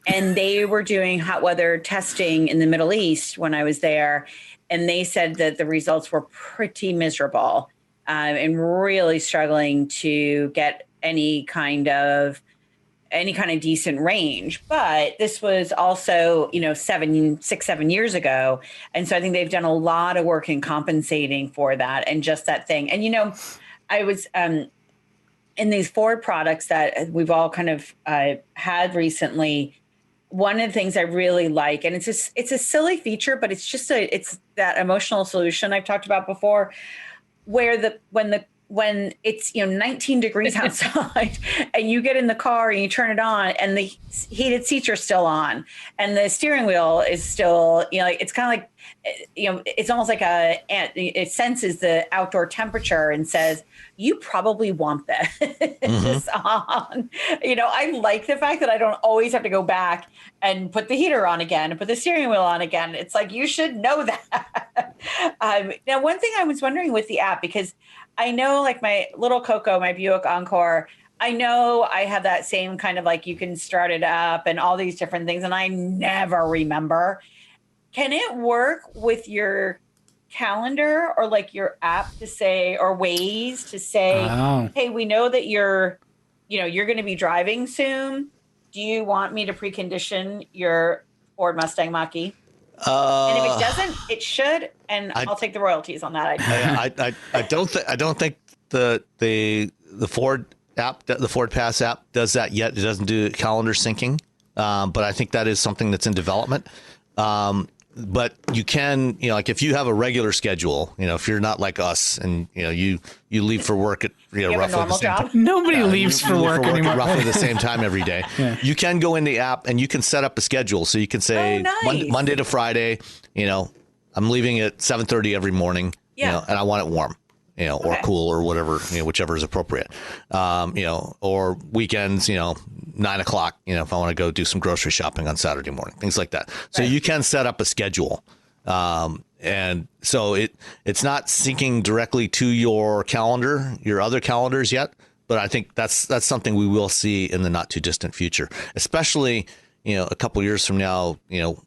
and they were doing hot weather testing in the Middle East when I was there. And they said that the results were pretty miserable and really struggling to get any kind of decent range. But this was also, 7 years ago. And so I think they've done a lot of work in compensating for that and just that thing. And, I was in these Ford products that we've all kind of had recently. One of the things I really like, and it's a silly feature, but it's that emotional solution I've talked about before, where when it's 19 degrees outside and you get in the car and you turn it on and the heated seats are still on and the steering wheel is still, it's kind of like, it's almost like it senses the outdoor temperature and says, you probably want this on. I like the fact that I don't always have to go back and put the heater on again and put the steering wheel on again. It's like, you should know that. Now, one thing I was wondering with the app, because I know like my little Coco, my Buick Encore, I know I have that same kind of like you can start it up and all these different things, and I never remember. Can it work with your calendar or like your app to say, or Waze to say, hey, we know that you're going to be driving soon. Do you want me to precondition your Ford Mustang Mach-E? And if it doesn't, it should, and I'll take the royalties on that. I don't think the Ford app, the Ford Pass app, does that yet. It doesn't do calendar syncing, but I think that is something that's in development. But you can, like if you have a regular schedule, if you're not like us and, you leave for work at, roughly the same time. Nobody leaves for work anymore. At roughly the same time every day. Yeah. You can go in the app and you can set up a schedule. So you can say nice. Monday to Friday, I'm leaving at 7:30 every morning, and I want it warm. Or cool or whatever, whichever is appropriate. Or weekends, 9 o'clock, if I want to go do some grocery shopping on Saturday morning, things like that. So you can set up a schedule. And so it's not syncing directly to your calendar, your other calendars yet. But I think that's something we will see in the not too distant future, especially, a couple years from now,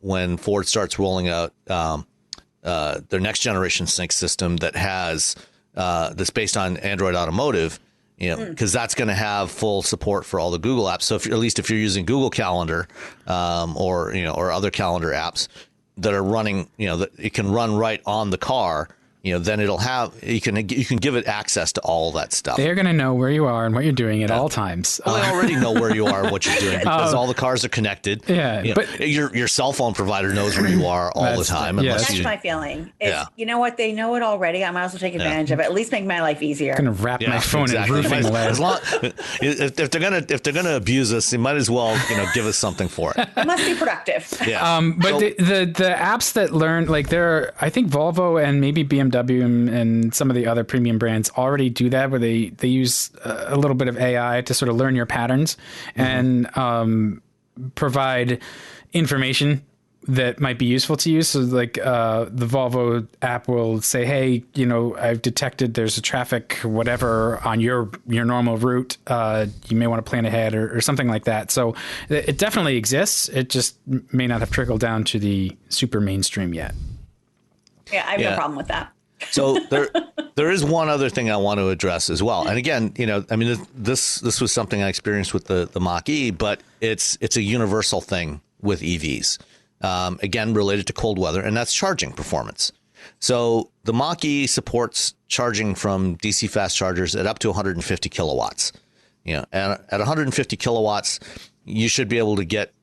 when Ford starts rolling out their next generation sync system that has that's based on Android Automotive, because that's going to have full support for all the Google apps. So if you're using Google Calendar or other calendar apps that are running, that it can run right on the car, then it'll have you can give it access to all that stuff. They're going to know where you are and what you're doing at all times. Well, they already know where you are and what you're doing because all the cars are connected. Yeah, but your cell phone provider knows where you are all the time. That's my feeling. You know what? They know it already. I might as well take advantage of it. At least make my life easier. I'm going to wrap my phone in roofing lead. If they're gonna abuse us, they might as well give us something for it. It must be productive. Yeah. But the apps that learn, like I think Volvo and maybe BMW and some of the other premium brands already do that, where they use a little bit of AI to sort of learn your patterns and provide information that might be useful to you? So like the Volvo app will say, hey, I've detected there's a traffic whatever on your normal route. You may want to plan ahead or something like that. So it definitely exists. It just may not have trickled down to the super mainstream yet. Yeah, I have no problem with that. So there is one other thing I want to address as well. And again, this was something I experienced with the Mach-E, but it's a universal thing with EVs. Again, related to cold weather, and that's charging performance. So the Mach-E supports charging from DC fast chargers at up to 150 kilowatts. And at 150 kilowatts, you should be able to get,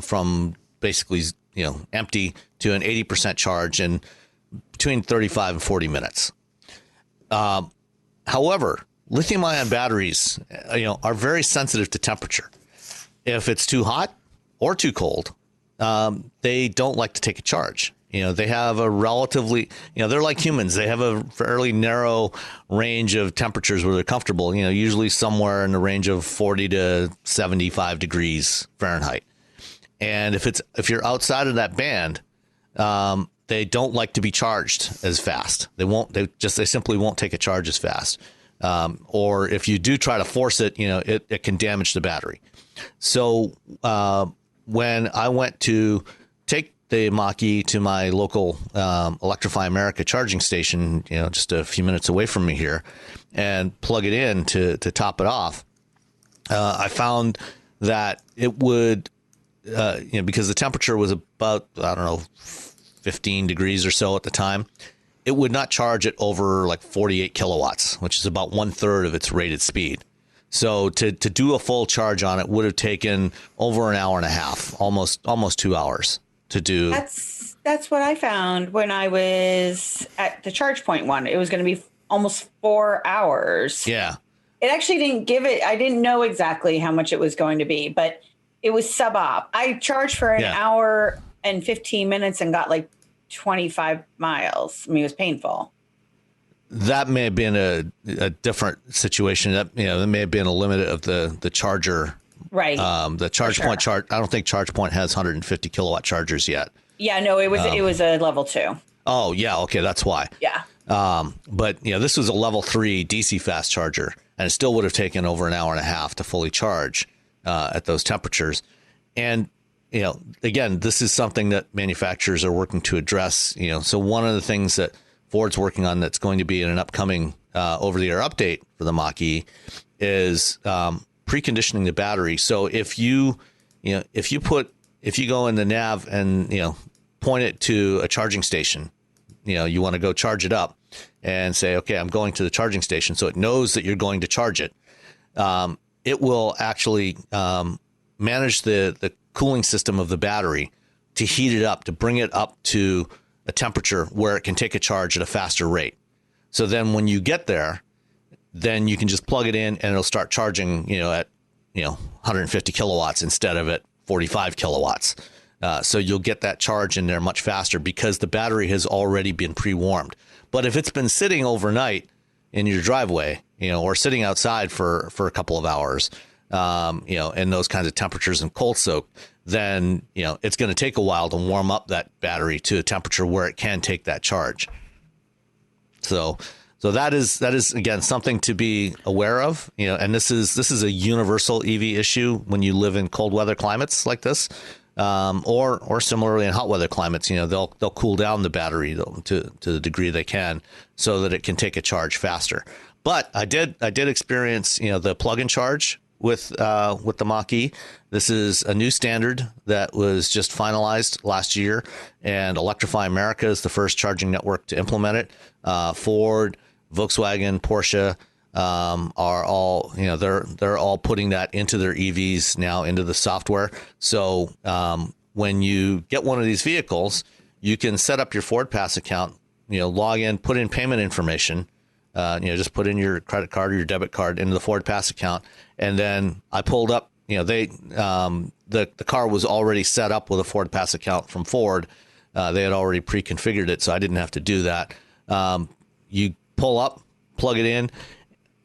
from basically, empty to an 80% charge in between 35 and 40 minutes. However, lithium-ion batteries, are very sensitive to temperature. If it's too hot or too cold, they don't like to take a charge. They have a relatively, they're like humans. They have a fairly narrow range of temperatures where they're comfortable, usually somewhere in the range of 40 to 75 degrees Fahrenheit. And if you're outside of that band, they don't like to be charged as fast. They simply won't take a charge as fast. Or if you do try to force it, it can damage the battery. So, when I went to take the Mach-E to my local Electrify America charging station, just a few minutes away from me here, and plug it in to top it off, I found that it would, because the temperature was about, 15 degrees or so at the time, it would not charge it over like 48 kilowatts, which is about 1/3 of its rated speed. So to do a full charge on it would have taken over an hour and a half, almost 2 hours to do. That's what I found when I was at the charge point one. It was going to be almost 4 hours. Yeah. It actually didn't give it. I didn't know exactly how much it was going to be, but it was sub-op. I charged for an hour and 15 minutes and got like 25 miles. I mean, it was painful. That may have been a different situation. That may have been a limit of the charger. Right. The charge point charge. I don't think ChargePoint has 150 kilowatt chargers yet. Yeah, no, it was a level 2. Oh yeah, okay, that's why. Yeah. But this was a level 3 DC fast charger, and it still would have taken over an hour and a half to fully charge at those temperatures. And again, this is something that manufacturers are working to address. So one of the things that Ford's working on that's going to be in an upcoming over-the-air update for the Mach-E is preconditioning the battery. So if you go in the nav and point it to a charging station, you want to go charge it up and say, okay, I'm going to the charging station, so it knows that you're going to charge it. It will actually manage the cooling system of the battery to heat it up, to bring it up to a temperature where it can take a charge at a faster rate. So then when you get there, then you can just plug it in and it'll start charging, at 150 kilowatts instead of at 45 kilowatts. So you'll get that charge in there much faster because the battery has already been pre-warmed. But if it's been sitting overnight in your driveway, or sitting outside for a couple of hours, in those kinds of temperatures and cold soak, then, it's going to take a while to warm up that battery to a temperature where it can take that charge. So that is again something to be aware of, and this is a universal EV issue when you live in cold weather climates like this, or similarly in hot weather climates. They'll cool down the battery to the degree they can so that it can take a charge faster. But I did experience the plug-in charge with the Mach-E. This is a new standard that was just finalized last year, and Electrify America is the first charging network to implement it. Ford, Volkswagen, Porsche are all, they're all putting that into their EVs now, into the software. So when you get one of these vehicles, you can set up your Ford Pass account, log in, put in payment information, just put in your credit card or your debit card into the Ford Pass account. And then I pulled up, the car was already set up with a Ford Pass account from Ford. They had already pre-configured it, so I didn't have to do that. You pull up, plug it in,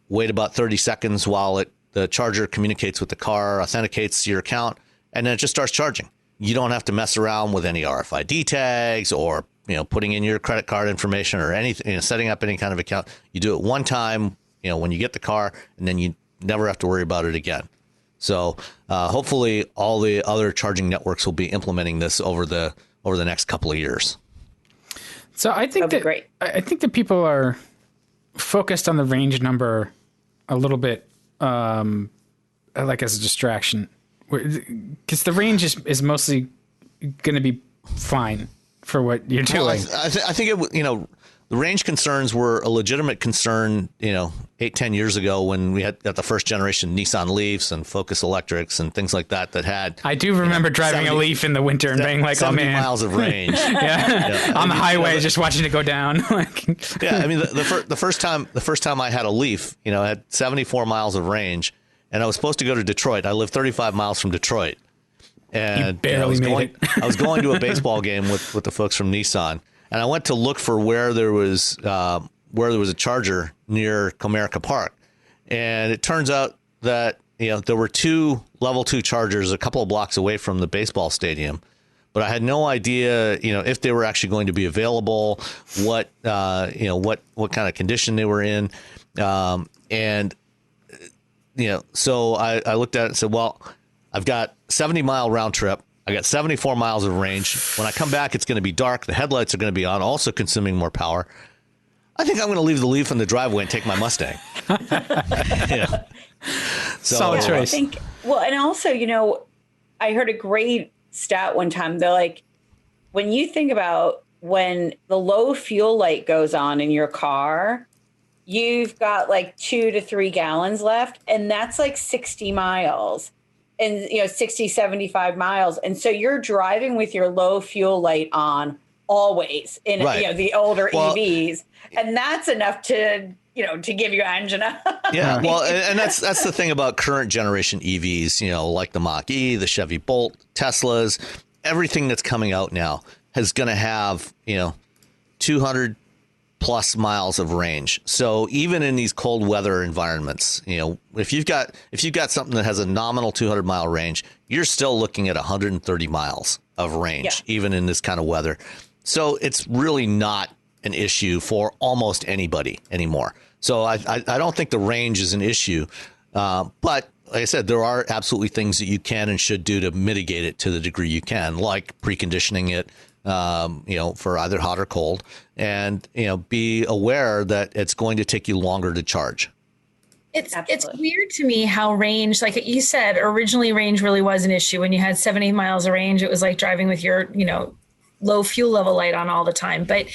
wait about 30 seconds while the charger communicates with the car, authenticates your account, and then it just starts charging. you don't have to mess around with any RFID tags or, putting in your credit card information or anything, setting up any kind of account. You do it one time, when you get the car, and then you never have to worry about it again. So hopefully all the other charging networks will be implementing this over the next couple of years. So I think I think that people are focused on the range number a little bit, like as a distraction, because the range is mostly going to be fine for what you're doing. Well, I think the range concerns were a legitimate concern, 8-10 years ago when we had got the first generation Nissan Leafs and Focus Electrics and things like that had. I do remember driving a Leaf in the winter and being like, 70 oh man, miles of range. On the highway, just watching it go down. Yeah, I mean the first time I had a Leaf, I had 74 miles of range, and I was supposed to go to Detroit. I live 35 miles from Detroit, and you barely made it. I was going to a baseball game with the folks from Nissan. And I went to look for where there was a charger near Comerica Park, and it turns out that there were 2 level 2 chargers a couple of blocks away from the baseball stadium, but I had no idea if they were actually going to be available, what kind of condition they were in, and so I looked at it and said, well, I've got 70-mile round trip. I got 74 miles of range. When I come back, it's going to be dark. The headlights are going to be on, also consuming more power. I think I'm going to leave the Leaf in the driveway and take my Mustang. Solid choice. I think, and also, I heard a great stat one time. They're like, when you think about when the low fuel light goes on in your car, you've got like 2 to 3 gallons left, and that's like 60 miles. And 60, 75 miles. And so you're driving with your low fuel light on always in the older EVs. And that's enough to give you engine up. Yeah. Well, and that's the thing about current generation EVs, like the Mach-E, the Chevy Bolt, Teslas, everything that's coming out now is going to have, 200 plus miles of range. So even in these cold weather environments, if you've got something that has a nominal 200 mile range, you're still looking at 130 miles of range, even in this kind of weather. So it's really not an issue for almost anybody anymore. So I don't think the range is an issue. But like I said, there are absolutely things that you can and should do to mitigate it to the degree you can, like preconditioning it, for either hot or cold, and, be aware that it's going to take you longer to charge. It's weird to me how range, like you said, originally range really was an issue. When you had 70 miles of range, it was like driving with your, low fuel level light on all the time. But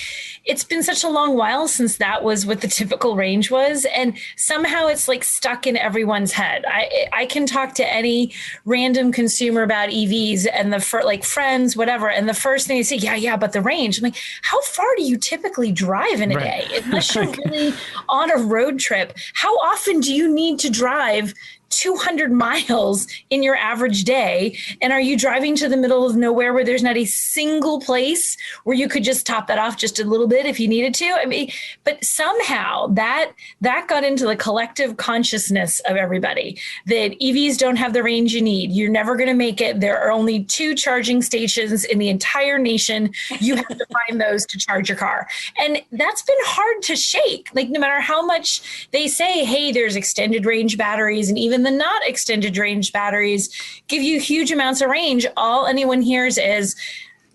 it's been such a long while since that was what the typical range was. And somehow it's like stuck in everyone's head. I can talk to any random consumer about EVs and friends, whatever. And the first thing they say, yeah, but the range. I'm like, how far do you typically drive in a day? Unless you're really on a road trip, how often do you need to drive 200 miles in your average day? And are you driving to the middle of nowhere where there's not a single place where you could just top that off just a little bit if you needed to? I mean, but somehow that got into the collective consciousness of everybody that EVs don't have the range you need. You're never going to make it. There are only 2 charging stations in the entire nation. You have to find those to charge your car. And that's been hard to shake. Like, no matter how much they say, hey, there's extended range batteries, and even the not extended range batteries give you huge amounts of range, all anyone hears is,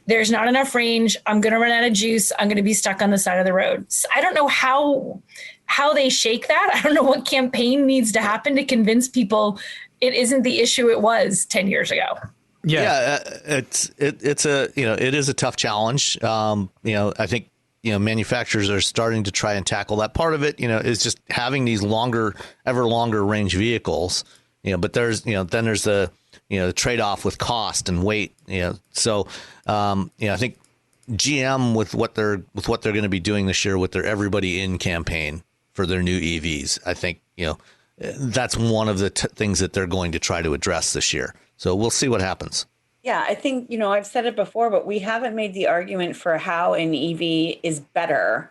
there's not enough range. I'm going to run out of juice. I'm going to be stuck on the side of the road. So I don't know how they shake that. I don't know what campaign needs to happen to convince people it isn't the issue it was 10 years ago. Yeah, it is a tough challenge. I think, manufacturers are starting to try and tackle that. Part of it, is just having these ever longer range vehicles, but there's, then there's the trade-off with cost and weight, so, I think GM with what they're going to be doing this year with their Everybody In campaign for their new EVs, I think, that's one of the things that they're going to try to address this year. So we'll see what happens. Yeah, I think, I've said it before, but we haven't made the argument for how an EV is better,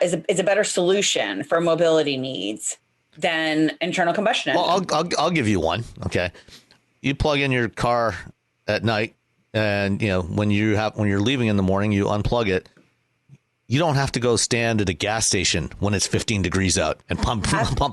is a better solution for mobility needs than internal combustion engine. Well, I'll give you one. Okay. You plug in your car at night, and when you're leaving in the morning, you unplug it. You don't have to go stand at a gas station when it's 15 degrees out and pump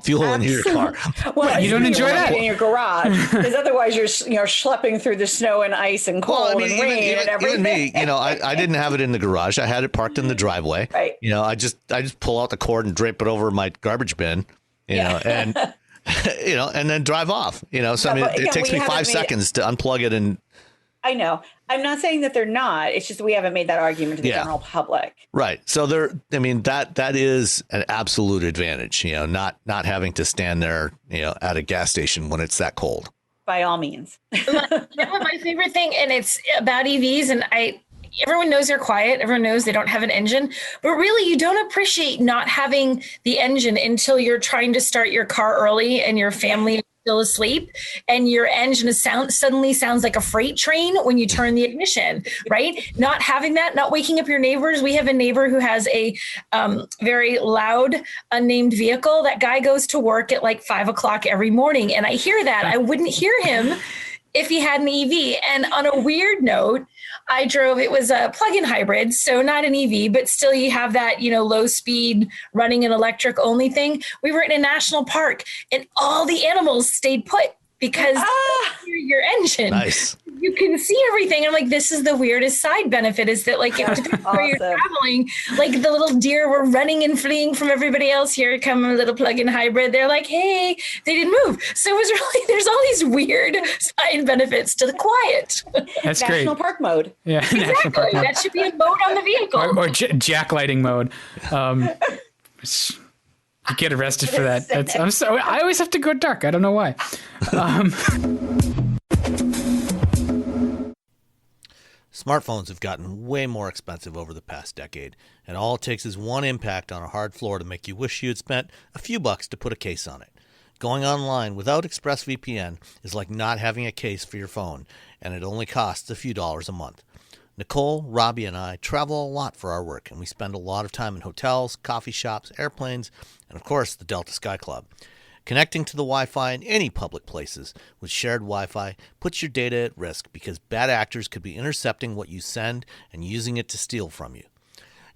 fuel into your car. Well, you don't enjoy that in your garage, because otherwise you're schlepping through the snow and ice and cold and rain and everything. Even me, I didn't have it in the garage. I had it parked in the driveway. Right. I just pull out the cord and drape it over my garbage bin. And and then drive off. So it takes me 5 seconds to unplug it and. I know. I'm not saying that they're not. It's just we haven't made that argument to the general public. Right. So that is an absolute advantage, not having to stand there, at a gas station when it's that cold. By all means. My favorite thing, and it's about EVs, and everyone knows they're quiet. Everyone knows they don't have an engine, but really you don't appreciate not having the engine until you're trying to start your car early and your family still asleep, and your engine suddenly sounds like a freight train when you turn the ignition, right? Not having that, not waking up your neighbors. We have a neighbor who has a very loud, unnamed vehicle. That guy goes to work at like 5 o'clock every morning. And I hear that. I wouldn't hear him if he had an EV. And on a weird note, it was a plug-in hybrid, so not an EV, but still you have that, low speed running an electric only thing. We were in a national park and all the animals stayed put because your engine. Nice. You can see everything. I'm like, this is the weirdest side benefit, is that like awesome. Where you're traveling, like the little deer were running and fleeing from everybody else. Here come a little plug-in hybrid. They're like, hey, they didn't move. So it was really, there's all these weird side benefits to the quiet. That's National great. Park mode. Yeah, exactly. Park mode. That should be a mode on the vehicle. Or jack lighting mode. You get arrested for that. I always have to go dark. I don't know why. Smartphones have gotten way more expensive over the past decade, and all it takes is one impact on a hard floor to make you wish you had spent a few bucks to put a case on it. Going online without ExpressVPN is like not having a case for your phone, and it only costs a few dollars a month. Nicole, Robbie, and I travel a lot for our work, and we spend a lot of time in hotels, coffee shops, airplanes, and of course the Delta Sky Club. Connecting to the Wi-Fi in any public places with shared Wi-Fi puts your data at risk because bad actors could be intercepting what you send and using it to steal from you.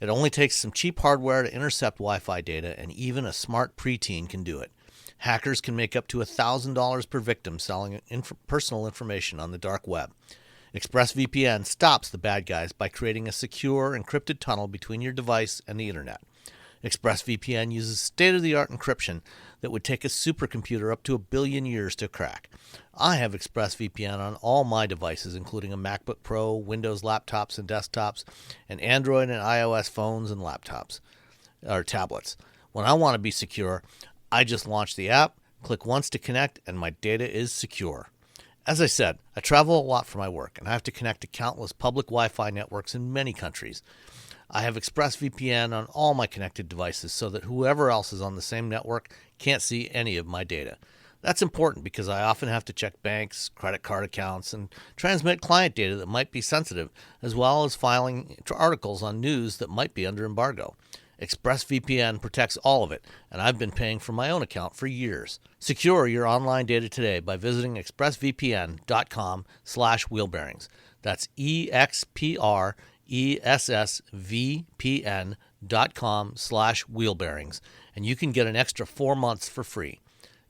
It only takes some cheap hardware to intercept Wi-Fi data, and even a smart preteen can do it. Hackers can make up to $1,000 per victim selling personal information on the dark web. ExpressVPN stops the bad guys by creating a secure, encrypted tunnel between your device and the internet. ExpressVPN uses state-of-the-art encryption that would take a supercomputer up to 1 billion years to crack. I have ExpressVPN on all my devices, including a MacBook Pro, Windows laptops and desktops, and Android and iOS phones and laptops, or tablets. When I want to be secure, I just launch the app, click once to connect, and my data is secure. As I said, I travel a lot for my work, and I have to connect to countless public Wi-Fi networks in many countries. I have ExpressVPN on all my connected devices so that whoever else is on the same network can't see any of my data. That's important because I often have to check banks, credit card accounts, and transmit client data that might be sensitive, as well as filing articles on news that might be under embargo. ExpressVPN protects all of it, and I've been paying for my own account for years. Secure your online data today by visiting expressvpn.com/wheelbearings. That's EXPRESSVPN.com/wheelbearings, and you can get an extra 4 months for free.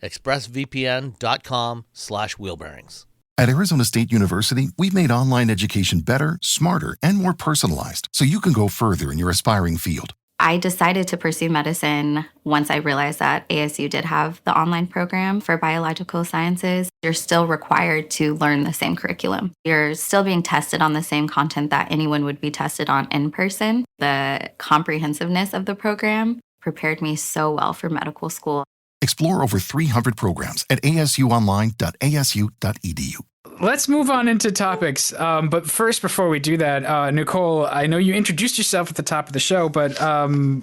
expressvpn.com/wheelbearings. At Arizona State University, we've made online education better, smarter, and more personalized so you can go further in your aspiring field. I decided to pursue medicine once I realized that ASU did have the online program for biological sciences. You're still required to learn the same curriculum. You're still being tested on the same content that anyone would be tested on in person. The comprehensiveness of the program prepared me so well for medical school. Explore over 300 programs at asuonline.asu.edu. Let's move on into topics. But first, before we do that, Nicole, I know you introduced yourself at the top of the show, but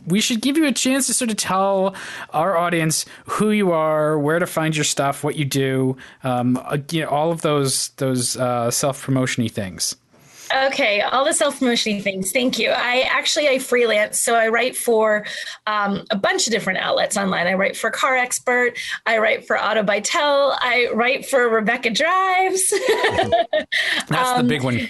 we should give you a chance to sort of tell our audience who you are, where to find your stuff, what you do, all of those self-promotion-y things. Okay, all the self-promotion things. Thank you. I freelance, so I write for a bunch of different outlets online. I write for Car Expert. I write for Auto by Tel. I write for Rebecca Drives. That's the big one.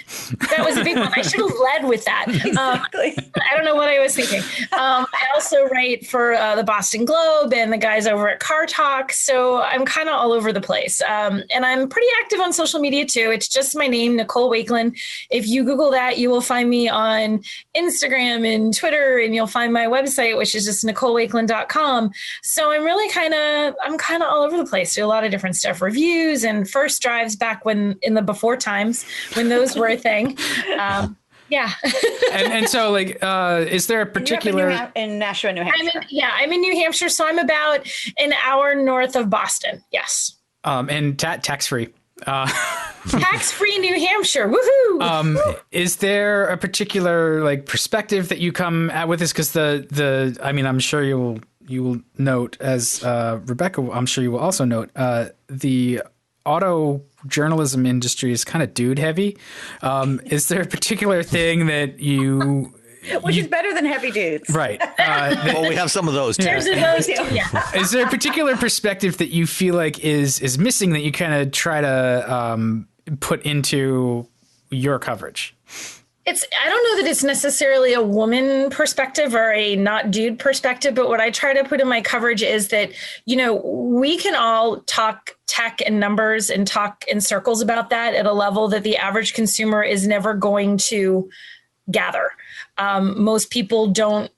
That was a big one. I should have led with that. Exactly. I don't know what I was thinking. I also write for the Boston Globe and the guys over at Car Talk. So I'm kind of all over the place. And I'm pretty active on social media too. It's just my name, Nicole Wakelin. If you Google that, you will find me on Instagram and Twitter, and you'll find my website, which is just NicoleWakelin.com. So I'm really kind of all over the place. Do a lot of different stuff, reviews and first drives back when in the before times when those were a thing. Yeah. and so like, is there a particular in Nashua, New Hampshire? I'm in New Hampshire. So I'm about an hour north of Boston. Yes. And tax-free. Tax-free New Hampshire. Woohoo. Is there a particular like perspective that you come at with this? Because I'm sure you will note, as Rebecca, I'm sure you will also note, the auto journalism industry is kind of dude heavy. Is there a particular thing that you... Which is better than heavy dudes. Right. Well, we have some of those too. There's those too. Yeah. Is there a particular perspective that you feel like is missing that you kind of try to put into your coverage? I don't know that it's necessarily a woman perspective or a not dude perspective, but what I try to put in my coverage is that, we can all talk tech and numbers and talk in circles about that at a level that the average consumer is never going to gather. Most people don't,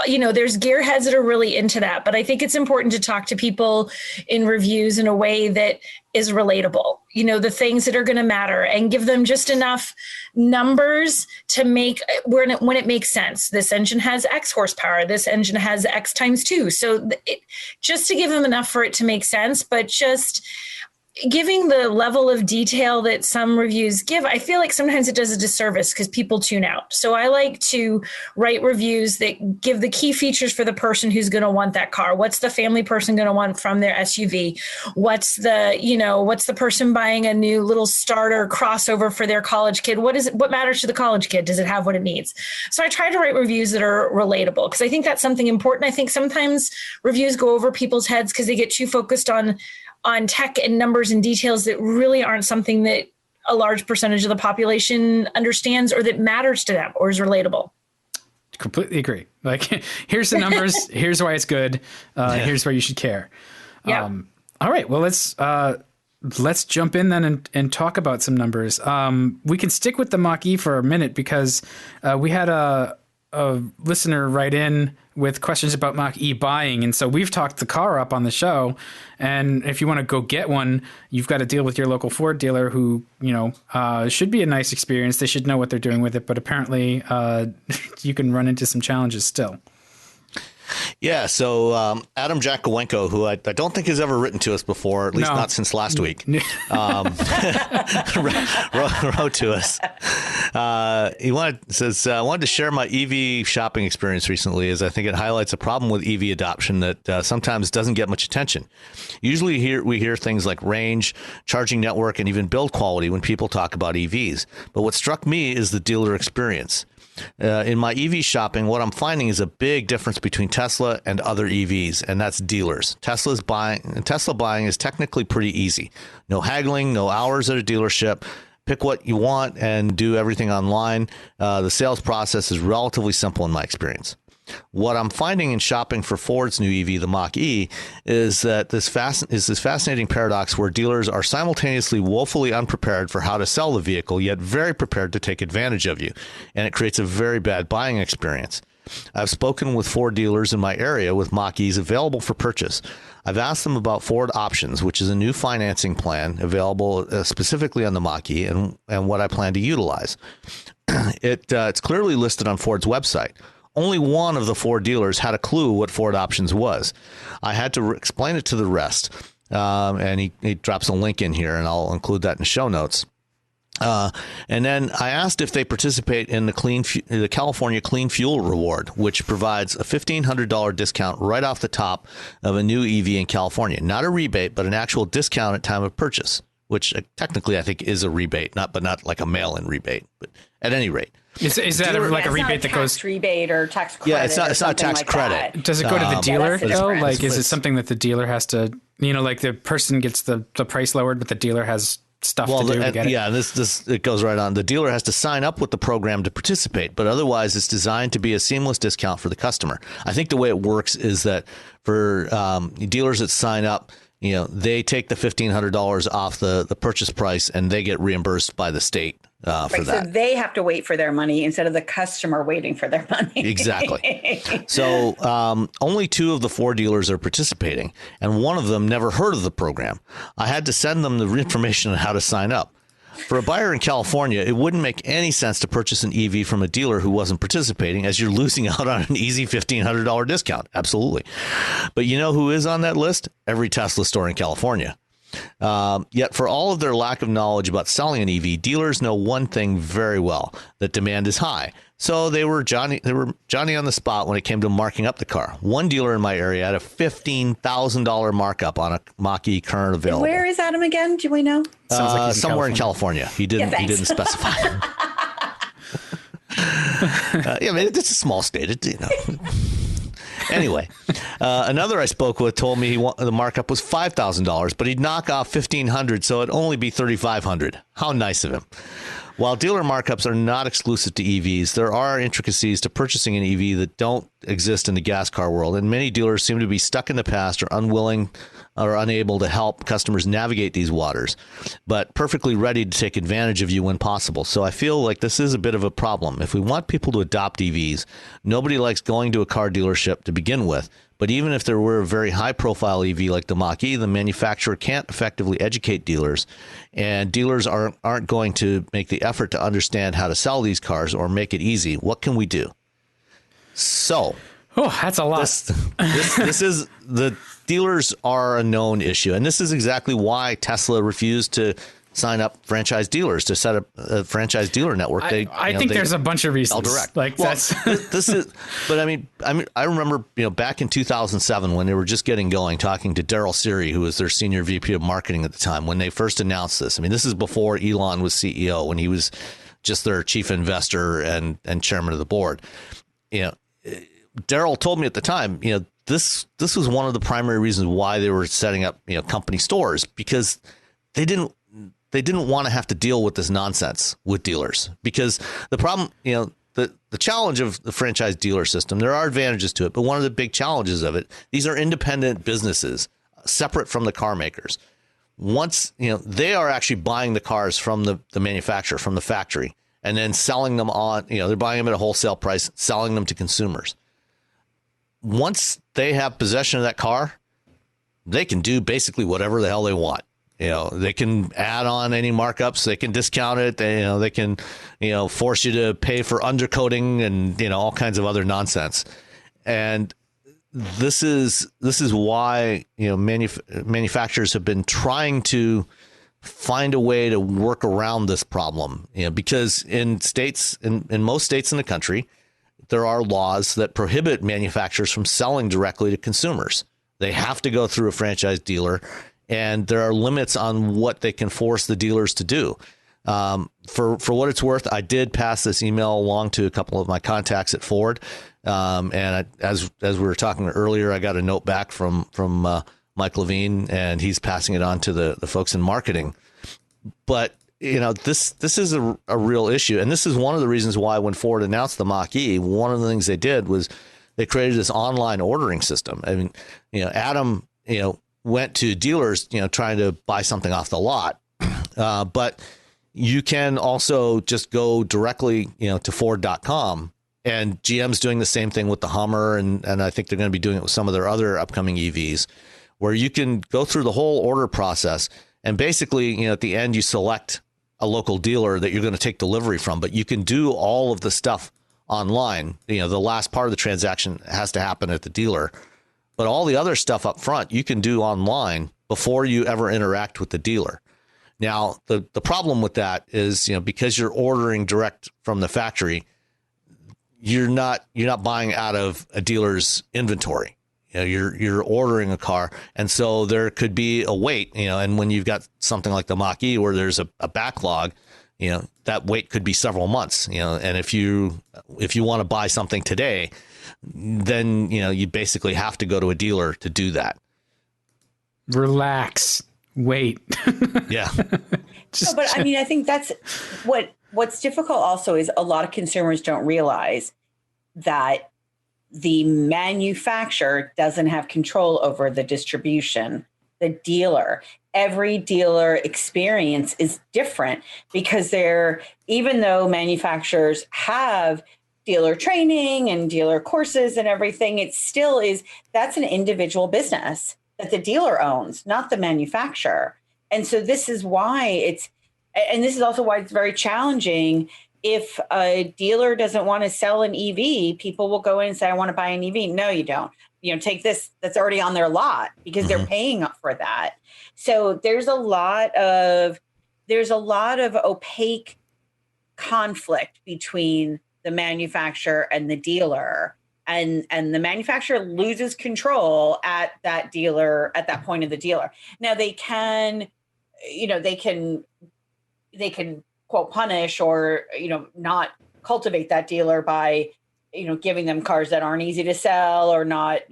there's gearheads that are really into that, but I think it's important to talk to people in reviews in a way that is relatable, the things that are going to matter, and give them just enough numbers to make when it makes sense. This engine has X horsepower. This engine has X times 2. So just to give them enough for it to make sense, but just giving the level of detail that some reviews give, I feel like sometimes it does a disservice because people tune out. So I like to write reviews that give the key features for the person who's going to want that car. What's the family person going to want from their SUV? What's the person buying a new little starter crossover for their college kid? What matters to the college kid? Does it have what it needs? So I try to write reviews that are relatable because I think that's something important. I think sometimes reviews go over people's heads because they get too focused on tech and numbers and details that really aren't something that a large percentage of the population understands or that matters to them or is relatable. Completely agree. Like, here's the numbers. Here's why it's good. Here's why you should care. Yeah. All right. Well, let's jump in then and talk about some numbers. We can stick with the Mach-E for a minute because we had a listener write in with questions about Mach-E buying. And so we've talked the car up on the show. And if you want to go get one, you've got to deal with your local Ford dealer who, should be a nice experience. They should know what they're doing with it. But apparently you can run into some challenges still. Yeah, so Adam Jakowenko, who I don't think has ever written to us before, at least not since last week, wrote to us. He wanted to share my EV shopping experience recently, as I think it highlights a problem with EV adoption that sometimes doesn't get much attention. Usually we hear things like range, charging network, and even build quality when people talk about EVs. But what struck me is the dealer experience. In my EV shopping, what I'm finding is a big difference between Tesla and other EVs, and that's dealers. Tesla buying is technically pretty easy. No haggling, no hours at a dealership. Pick what you want and do everything online. The sales process is relatively simple in my experience. What I'm finding in shopping for Ford's new EV, the Mach-E, is that this fascinating paradox where dealers are simultaneously woefully unprepared for how to sell the vehicle, yet very prepared to take advantage of you. And it creates a very bad buying experience. I've spoken with Ford dealers in my area with Mach-E's available for purchase. I've asked them about Ford Options, which is a new financing plan available specifically on the Mach-E, and what I plan to utilize. It's clearly listed on Ford's website. Only one of the Ford dealers had a clue what Ford Options was. I had to explain it to the rest, and he drops a link in here, and I'll include that in the show notes. And then I asked if they participate in the California Clean Fuel Reward, which provides a $1,500 discount right off the top of a new EV in California. Not a rebate, but an actual discount at time of purchase. which technically I think is a rebate, but not like a mail-in rebate. But at any rate, is that like a rebate that goes rebate or tax credit? Yeah, it's not tax credit. That. Does it go to the dealer though? Like, is it something that the dealer has to, like the person gets the price lowered, but the dealer has stuff to do to get it? Yeah, this it goes right on. The dealer has to sign up with the program to participate, but otherwise it's designed to be a seamless discount for the customer. I think the way it works is that for dealers that sign up, they take the $1,500 off the purchase price and they get reimbursed by the state for that. So they have to wait for their money instead of the customer waiting for their money. Exactly. So only 2 of the 4 dealers are participating, and one of them never heard of the program. I had to send them the information on how to sign up. For a buyer in California, it wouldn't make any sense to purchase an EV from a dealer who wasn't participating, as you're losing out on an easy $1,500 discount. Absolutely. But you know who is on that list? Every Tesla store in California. Yet for all of their lack of knowledge about selling an EV, dealers know one thing very well, that demand is high. So they were Johnny on the spot when it came to marking up the car. One dealer in my area had a $15,000 markup on a Mach-E current available. Where is Adam again? Do we know? Sounds like he's somewhere in California. He didn't specify. It's a small state. Anyway, another I spoke with told me the markup was $5,000, but he'd knock off $1,500, so it'd only be $3,500. How nice of him. While dealer markups are not exclusive to EVs, there are intricacies to purchasing an EV that don't exist in the gas car world, and many dealers seem to be stuck in the past or unwilling or unable to help customers navigate these waters, but perfectly ready to take advantage of you when possible. So I feel like this is a bit of a problem. If we want people to adopt EVs, nobody likes going to a car dealership to begin with. But even if there were a very high-profile EV like the Mach-E, the manufacturer can't effectively educate dealers, and dealers aren't going to make the effort to understand how to sell these cars or make it easy. What can we do? So, that's a lot. This is the dealers are a known issue, and this is exactly why Tesla refused to sign up franchise dealers to set up a franchise dealer network. I think there's a bunch of reasons. Direct. This is, but I remember, back in 2007 when they were just getting going, talking to Daryl Siri, who was their senior VP of marketing at the time, when they first announced this. This is before Elon was CEO, when he was just their chief investor and chairman of the board. Daryl told me at the time, this was one of the primary reasons why they were setting up, company stores, because they didn't want to have to deal with this nonsense with dealers. Because the problem, the challenge of the franchise dealer system, there are advantages to it, but one of the big challenges of it, these are independent businesses separate from the car makers. Once, they are actually buying the cars from the manufacturer, from the factory, and then selling them on, they're buying them at a wholesale price, selling them to consumers. Once they have possession of that car, they can do basically whatever the hell they want. They can add on any markups. They can discount it. They can, force you to pay for undercoating and, all kinds of other nonsense. And this is why, manufacturers have been trying to find a way to work around this problem, because in most states in the country, there are laws that prohibit manufacturers from selling directly to consumers. They have to go through a franchise dealer, and there are limits on what they can force the dealers to do. For what it's worth, I did pass this email along to a couple of my contacts at Ford. As we were talking earlier, I got a note back from Mike Levine, and he's passing it on to the folks in marketing. But this is a real issue, and this is one of the reasons why when Ford announced the Mach-E, one of the things they did was they created this online ordering system. Adam, went to dealers, trying to buy something off the lot. But you can also just go directly, to Ford.com, and GM's doing the same thing with the Hummer. And I think they're going to be doing it with some of their other upcoming EVs, where you can go through the whole order process. And basically, at the end, you select a local dealer that you're going to take delivery from, but you can do all of the stuff online. The last part of the transaction has to happen at the dealer. But all the other stuff up front, you can do online before you ever interact with the dealer. Now, the problem with that is, because you're ordering direct from the factory, you're not buying out of a dealer's inventory. you're ordering a car, and so there could be a wait, and when you've got something like the Mach-E where there's a backlog, that wait could be several months, and if you want to buy something today, then you basically have to go to a dealer to do that. Relax, wait. Yeah. No, but I mean, I think that's what's difficult also is a lot of consumers don't realize that the manufacturer doesn't have control over the distribution, the dealer. Every dealer experience is different because even though manufacturers have dealer training and dealer courses and everything, it still is, that's an individual business that the dealer owns, not the manufacturer. And so this is why this is also why it's very challenging. If a dealer doesn't want to sell an EV, people will go in and say, I want to buy an EV. No, you don't. Take this that's already on their lot because they're paying up for that. So there's a lot of opaque conflict between the manufacturer and the dealer. And the manufacturer loses control at that dealer, at that point of the dealer. Now they can quote punish or not cultivate that dealer by giving them cars that aren't easy to sell or not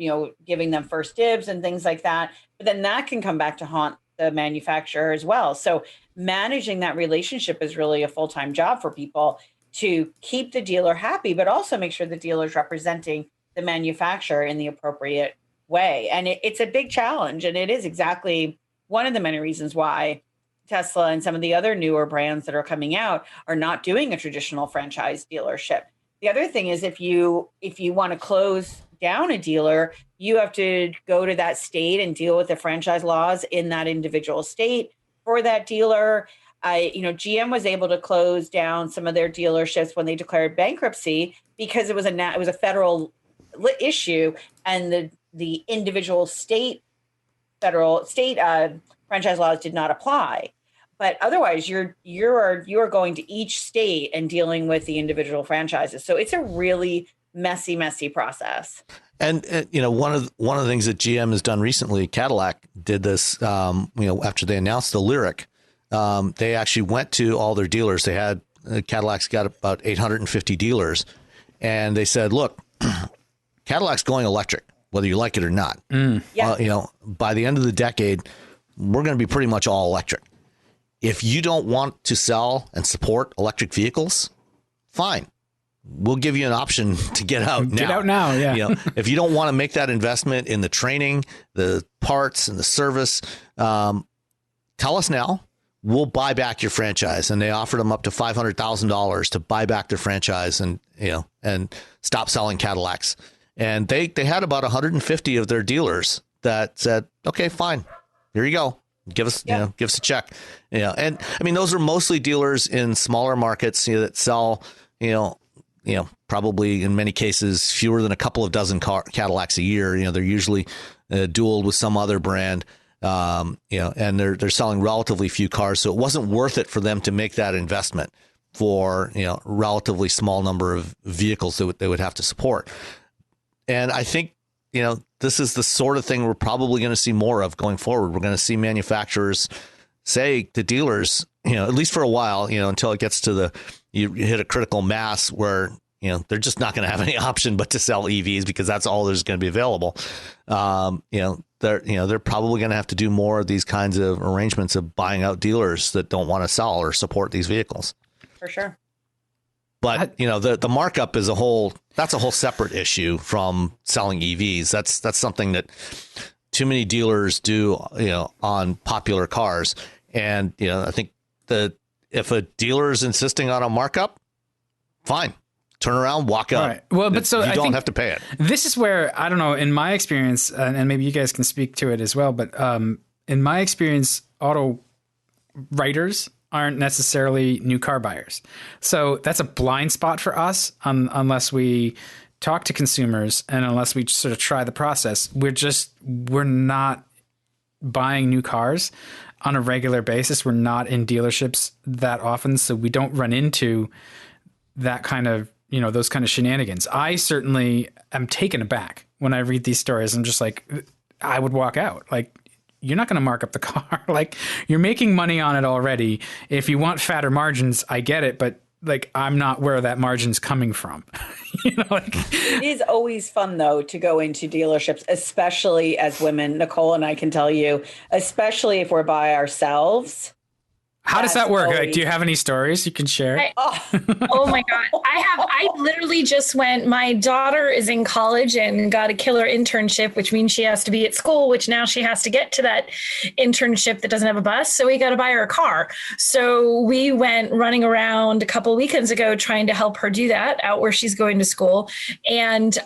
giving them first dibs and things like that, but then that can come back to haunt the manufacturer as well. So managing that relationship is really a full-time job for people to keep the dealer happy, but also make sure the dealer is representing the manufacturer in the appropriate way. And it's a big challenge, and it is exactly one of the many reasons why Tesla and some of the other newer brands that are coming out are not doing a traditional franchise dealership. The other thing is if you want to close down a dealer, you have to go to that state and deal with the franchise laws in that individual state for that dealer. GM was able to close down some of their dealerships when they declared bankruptcy because it was a federal issue, and the individual federal state franchise laws did not apply. But otherwise, you are going to each state and dealing with the individual franchises. So it's a really messy process. And one of the things that GM has done recently, Cadillac did this. After they announced the Lyriq, they actually went to all their dealers. They had Cadillac's got about 850 dealers, and they said, "Look, Cadillac's going electric, whether you like it or not. Yeah. By the end of the decade, we're going to be pretty much all electric. If you don't want to sell and support electric vehicles, fine. We'll give you an option to get out now. Get out now, yeah. If you don't want to make that investment in the training, the parts, and the service, tell us now. We'll buy back your franchise." And they offered them up to $500,000 to buy back their franchise and stop selling Cadillacs. And they had about 150 of their dealers that said, "Okay, fine. Here you go. Give us a check." And I mean, those are mostly dealers in smaller markets that sell, probably in many cases fewer than a couple of dozen Cadillacs a year. They're usually dualed with some other brand, and they're selling relatively few cars. So it wasn't worth it for them to make that investment for, relatively small number of vehicles that they would have to support. And I think, this is the sort of thing we're probably going to see more of going forward. We're going to see manufacturers say to dealers, at least for a while, until it gets to you hit a critical mass where, they're just not going to have any option but to sell EVs because that's all there's going to be available. They're probably going to have to do more of these kinds of arrangements of buying out dealers that don't want to sell or support these vehicles. For sure. But, the markup is that's a whole separate issue from selling EVs. That's something that too many dealers do, on popular cars. And, I think that if a dealer is insisting on a markup, fine, turn around, walk out. Right. Well, but so you don't have to pay it. This is where, I don't know, in my experience, and maybe you guys can speak to it as well, but in my experience, auto writers aren't necessarily new car buyers. So that's a blind spot for us unless we talk to consumers and unless we sort of try the process. We're not buying new cars on a regular basis. We're not in dealerships that often. So we don't run into that kind of, those kind of shenanigans. I certainly am taken aback when I read these stories. I'm just like, I would walk out. Like, you're not going to mark up the car. Like, you're making money on it already. If you want fatter margins, I get it, but like, I'm not where that margin's coming from. Like, it is always fun though to go into dealerships, especially as women. Nicole and I can tell you, especially if we're by ourselves. How does that work? Like, do you have any stories you can share? Oh my God. I literally just went, my daughter is in college and got a killer internship, which means she has to be at school, which now she has to get to that internship that doesn't have a bus. So we got to buy her a car. So we went running around a couple of weekends ago trying to help her do that out where she's going to school. And,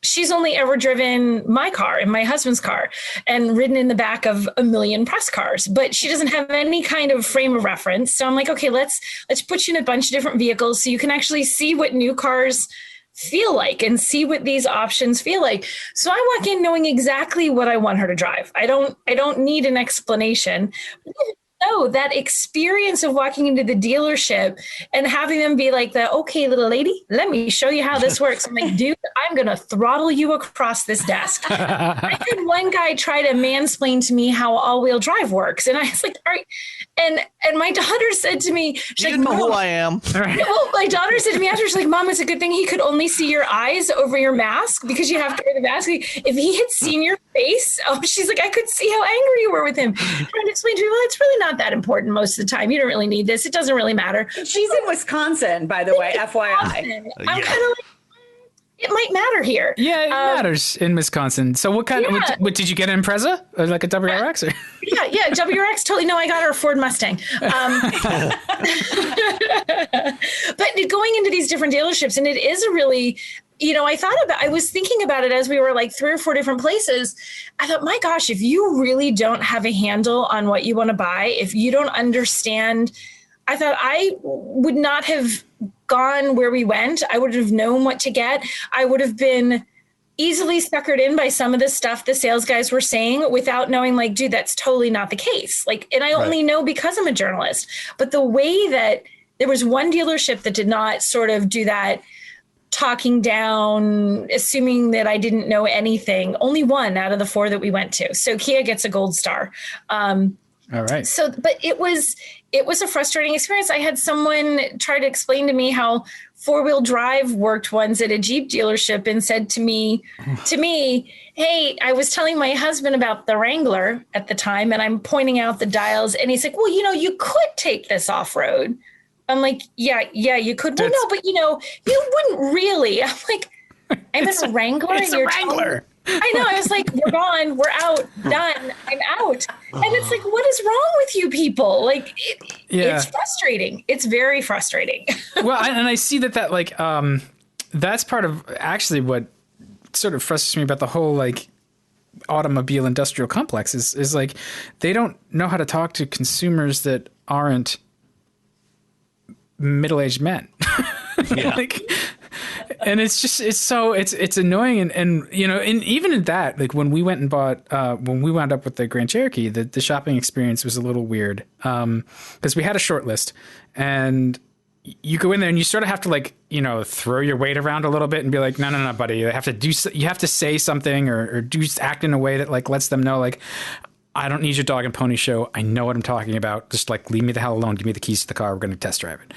she's only ever driven my car and my husband's car and ridden in the back of a million press cars, but she doesn't have any kind of frame of reference. So I'm like, okay, let's put you in a bunch of different vehicles so you can actually see what new cars feel like and see what these options feel like. So I walk in knowing exactly what I want her to drive. I don't need an explanation. No, that experience of walking into the dealership and having them be like, okay, little lady, let me show you how this works. I'm like, dude, I'm going to throttle you across this desk. I had one guy try to mansplain to me how all-wheel drive works. And I was like, all right. And my daughter said to me, she's like, know who I am. Well, my daughter said to me after, she's like, Mom, it's a good thing he could only see your eyes over your mask because you have to wear the mask. If he had seen your face, she's like, I could see how angry you were with him. Trying to explain to me, well, it's really not that important most of the time. You don't really need this. It doesn't really matter. She's in Wisconsin, by the way, FYI. I'm kind of like, it might matter here. Yeah, it matters in Wisconsin. So what kind what did you get an Impreza or like a WRX? Or? Yeah, WRX, totally. No, I got her a Ford Mustang. But going into these different dealerships, and it is a really, I was thinking about it as we were like 3 or 4 different places. I thought, my gosh, if you really don't have a handle on what you want to buy, if you don't understand, I thought I would not have gone where we went. I would have known what to get. I would have been easily suckered in by some of the stuff the sales guys were saying without knowing, like, dude, that's totally not the case. Like, and I only know because I'm a journalist. But the way that there was one dealership that did not sort of do that talking down, assuming that I didn't know anything, only one out of the 4 that we went to. So Kia gets a gold star. All right. So, but it was a frustrating experience. I had someone try to explain to me how 4-wheel drive worked once at a Jeep dealership and said to me, hey, I was telling my husband about the Wrangler at the time and I'm pointing out the dials and he's like, well, you could take this off-road. I'm like, yeah, you could. Well, no, but you wouldn't really. I'm like, I'm in a Wrangler. It's a Wrangler. I know. I was like, we're gone. We're out. Done. I'm out. And it's like, what is wrong with you people? Like, it's frustrating. It's very frustrating. Well, and I see that like, that's part of actually what sort of frustrates me about the whole like automobile industrial complex is like, they don't know how to talk to consumers that aren't middle-aged men. Like, and it's annoying. And even in that, like when we went and bought, when we wound up with the Grand Cherokee, the shopping experience was a little weird. Cause we had a short list and you go in there and you sort of have to like, throw your weight around a little bit and be like, no, buddy, you have to say something or act in a way that like lets them know, like, I don't need your dog and pony show. I know what I'm talking about. Just like, leave me the hell alone. Give me the keys to the car. We're going to test drive it.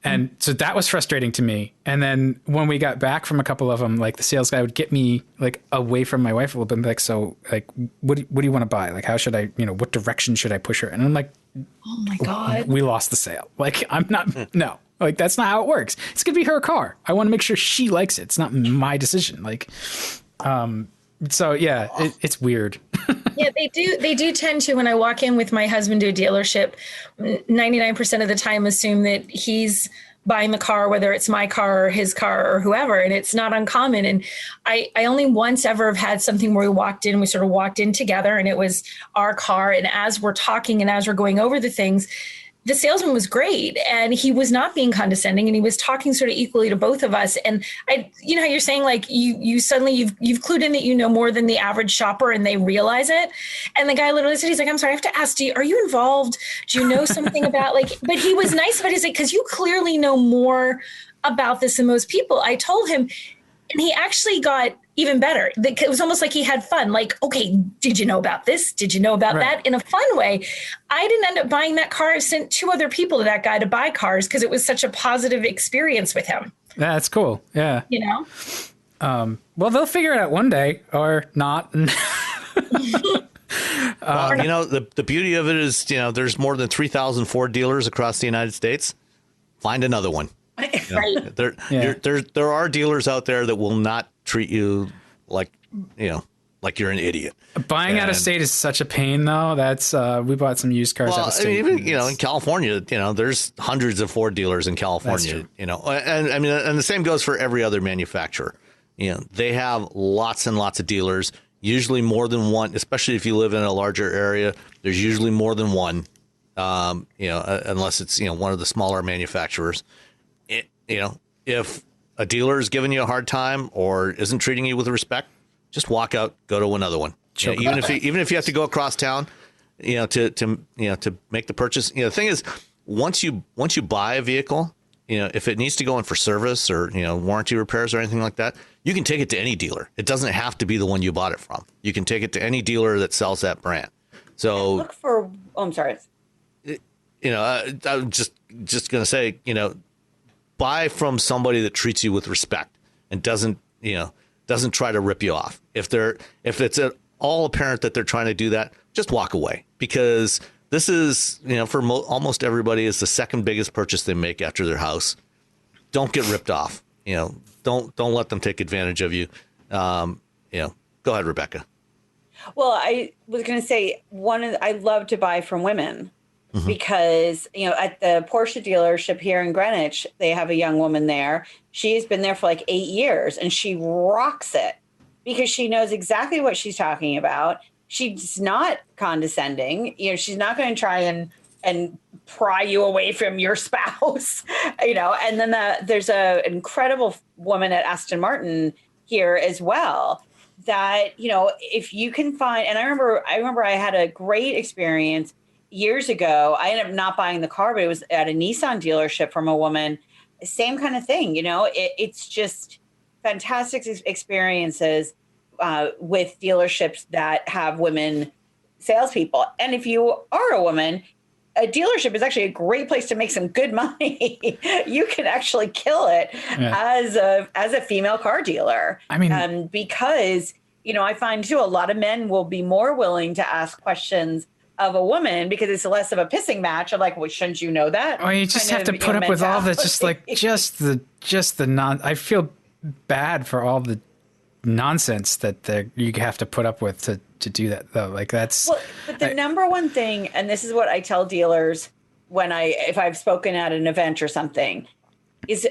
And so that was frustrating to me. And then when we got back from a couple of them, like the sales guy would get me like away from my wife a little bit. Like, so like, what do you want to buy? Like, how should I, what direction should I push her? And I'm like, oh my God, we lost the sale. Like, I'm not, no, like, that's not how it works. It's going to be her car. I want to make sure she likes it. It's not my decision. Like, so yeah, it's weird. Yeah, they do tend to, when I walk in with my husband to a dealership, 99% of the time assume that he's buying the car, whether it's my car or his car or whoever. And it's not uncommon. And I only once ever have had something where we sort of walked in together and it was our car. And as we're talking and as we're going over the things, the salesman was great and he was not being condescending and he was talking sort of equally to both of us. And how you're saying, like, you suddenly you've clued in that you know more than the average shopper and they realize it. And the guy literally said, he's like, I'm sorry, I have to ask, are you involved? Do you know something about, like, but he was nice about it. He's like, because you clearly know more about this than most people. I told him, And he actually got even better. It was almost like he had fun. Like, okay, did you know about this? Did you know about that? In a fun way. I didn't end up buying that car. I sent 2 other people to that guy to buy cars because it was such a positive experience with him. That's cool. Yeah. You know? Well, they'll figure it out one day or not. Well, the beauty of it is, there's more than 3,000 Ford dealers across the United States. Find another one. Right. There are dealers out there that will not treat you like you're an idiot. Buying out of state is such a pain, though. That's we bought some used cars out of state. Even in California, there's hundreds of Ford dealers in California. And I mean, and the same goes for every other manufacturer. They have lots and lots of dealers. Usually more than one, especially if you live in a larger area. There's usually more than one. Unless it's one of the smaller manufacturers. If a dealer is giving you a hard time or isn't treating you with respect, just walk out, go to another one. Even if you have to go across town, to make the purchase. The thing is, once you buy a vehicle, if it needs to go in for service or warranty repairs or anything like that, you can take it to any dealer. It doesn't have to be the one you bought it from. You can take it to any dealer that sells that brand. So look for. Oh, I'm sorry. I'm just going to say, buy from somebody that treats you with respect and doesn't try to rip you off. If it's at all apparent that they're trying to do that, just walk away, because this is, for almost everybody, is the second biggest purchase they make after their house. Don't get ripped off. Don't let them take advantage of you. Go ahead, Rebecca. Well, I was going to say I love to buy from women. Mm-hmm. Because, at the Porsche dealership here in Greenwich, they have a young woman there. She's been there for like 8 years and she rocks it because she knows exactly what she's talking about. She's not condescending. She's not going to try and pry you away from your spouse, and then there's an incredible woman at Aston Martin here as well that, if you can find, and I remember I had a great experience years ago. I ended up not buying the car, but it was at a Nissan dealership from a woman. Same kind of thing, it's just fantastic experiences with dealerships that have women salespeople. And if you are a woman, a dealership is actually a great place to make some good money. You can actually kill it as a female car dealer. I mean, because, I find too, a lot of men will be more willing to ask questions of a woman because it's less of a pissing match of like, well, shouldn't you know that? Oh, you just have to put up with all the just the I feel bad for all the nonsense that you have to put up with to do that, though. Like that's but the number one thing, and this is what I tell dealers if I've spoken at an event or something, is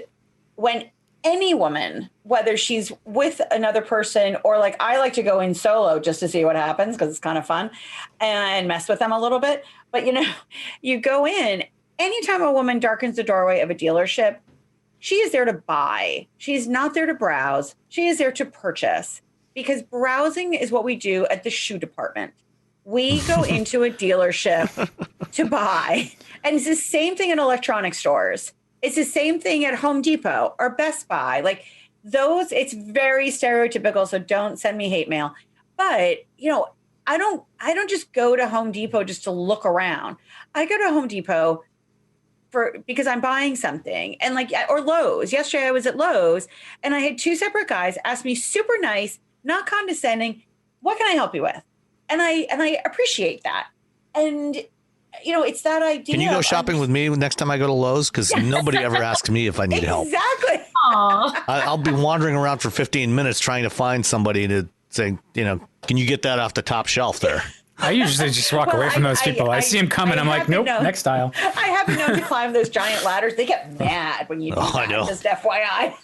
when any woman, whether she's with another person or like I like to go in solo just to see what happens because it's kind of fun and mess with them a little bit. But, you go in, anytime a woman darkens the doorway of a dealership, she is there to buy. She's not there to browse. She is there to purchase, because browsing is what we do at the shoe department. We go into a dealership to buy. And it's the same thing in electronic stores. It's the same thing at Home Depot or Best Buy. Like those, it's very stereotypical. So don't send me hate mail. But, I don't just go to Home Depot just to look around. I go to Home Depot because I'm buying something, and or Lowe's. Yesterday I was at Lowe's and I had 2 separate guys ask me super nice, not condescending, what can I help you with? And I appreciate that. And it's that idea. Can you go shopping with me next time I go to Lowe's? Because nobody ever asks me if I need help. Exactly. I'll be wandering around for 15 minutes trying to find somebody to say, can you get that off the top shelf there? I usually just walk away from those people. I see them coming. I'm like, nope, next aisle. I haven't known to climb those giant ladders. They get mad when you do that. I know. Just FYI.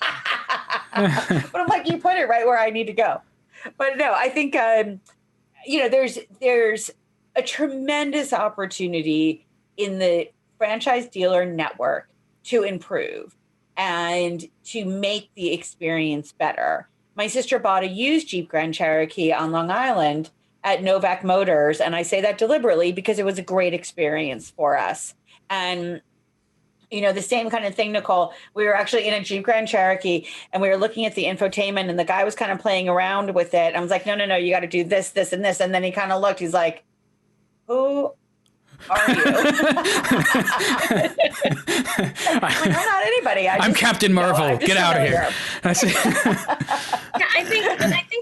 But I'm like, you put it right where I need to go. But no, I think, there's a tremendous opportunity in the franchise dealer network to improve and to make the experience better. My sister bought a used Jeep Grand Cherokee on Long Island at Novak Motors. And I say that deliberately because it was a great experience for us. And The same kind of thing, Nicole. We were actually in a Jeep Grand Cherokee and we were looking at the infotainment and the guy was kind of playing around with it. I was like, no, you got to do this, this, and this. And then he kind of looked, he's like, who are you? I'm not anybody. I'm Captain Marvel. Get out of here. I think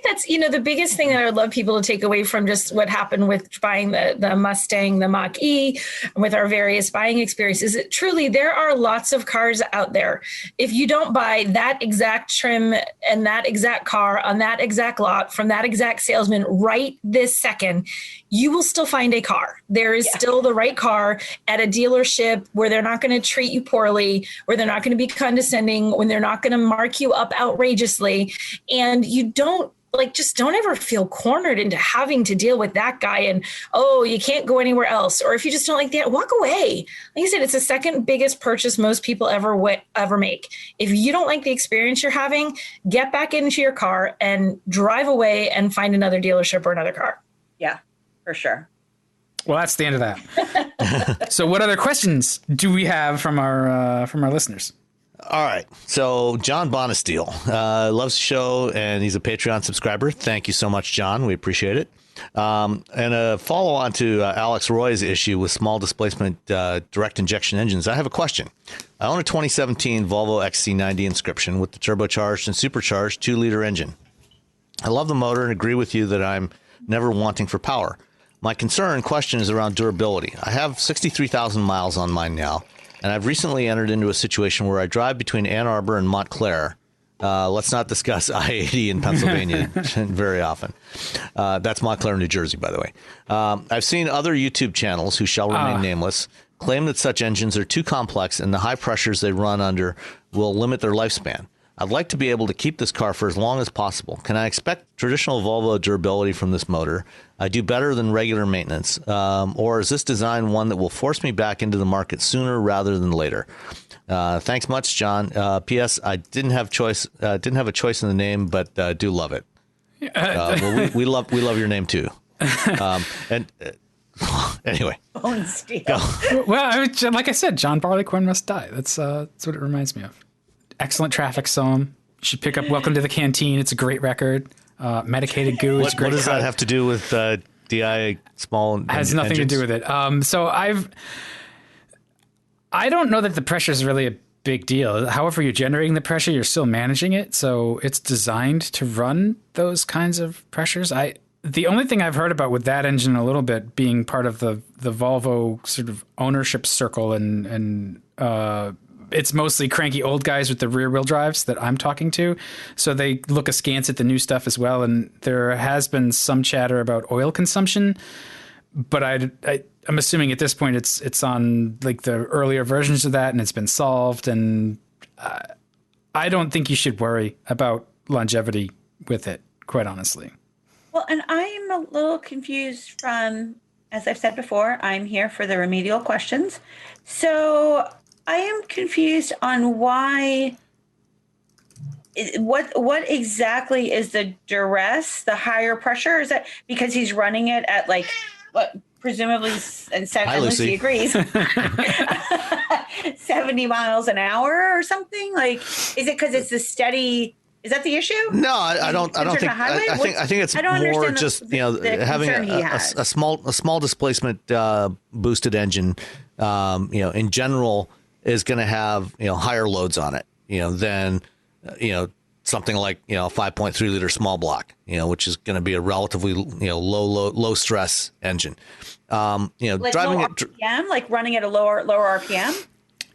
that's, the biggest thing that I would love people to take away from just what happened with buying the Mustang, the Mach-E, with our various buying experiences, that truly there are lots of cars out there. If you don't buy that exact trim and that exact car on that exact lot from that exact salesman right this second, you will still find a car. There is still the right car at a dealership where they're not going to treat you poorly, where they're not going to be condescending, when they're not going to mark you up outrageously. And you don't just don't ever feel cornered into having to deal with that guy and, you can't go anywhere else. Or if you just don't like that, walk away. Like I said, it's the second biggest purchase most people ever make. If you don't like the experience you're having, get back into your car and drive away and find another dealership or another car. Yeah, for sure. Well, that's the end of that. So what other questions do we have from our listeners? All right. So John Bonesteel loves the show, and he's a Patreon subscriber. Thank you so much, John. We appreciate it. And a follow-on to Alex Roy's issue with small displacement direct injection engines. I have a question. I own a 2017 Volvo XC90 Inscription with the turbocharged and supercharged 2-liter engine. I love the motor and agree with you that I'm never wanting for power. My concern and question is around durability. I have 63,000 miles on mine now, and I've recently entered into a situation where I drive between Ann Arbor and Montclair. Let's not discuss I-80 in Pennsylvania very often. That's Montclair, New Jersey, by the way. I've seen other YouTube channels who shall remain nameless claim that such engines are too complex and the high pressures they run under will limit their lifespan. I'd like to be able to keep this car for as long as possible. Can I expect traditional Volvo durability from this motor? I do better than regular maintenance. Or is this design one that will force me back into the market sooner rather than later? Thanks much, John. P.S. I didn't have a choice in the name, but do love it. Well, we love your name too. Anyway. Bone steel. Well, like I said, John Barleycorn must die. That's what it reminds me of. Excellent traffic song. You should pick up Welcome to the Canteen. It's a great record. Medicated Goo is great. What does that have to do with DI small engines? Has nothing to do with it. So I don't know that the pressure is really a big deal. However, you're generating the pressure, you're still managing it. So it's designed to run those kinds of pressures. The only thing I've heard about with that engine a little bit being part of the Volvo sort of ownership circle and it's mostly cranky old guys with the rear wheel drives that I'm talking to. So they look askance at the new stuff as well. And there has been some chatter about oil consumption, but I'm assuming at this point it's on like the earlier versions of that and it's been solved. And I don't think you should worry about longevity with it, quite honestly. Well, and I'm a little confused from, as I've said before, I'm here for the remedial questions. So I am confused on what exactly is the duress, the higher pressure? Is that because he's running it at like what presumably and Lucy agrees 70 miles an hour or something? Like, is it because it's a steady? Is that the issue? No, I don't think. I think it's more just having a small displacement boosted engine. In general, is going to have higher loads on it. Than something like a 5.3 liter small block. Which is going to be a relatively low stress engine. Like driving low RPM, like running at a lower RPM.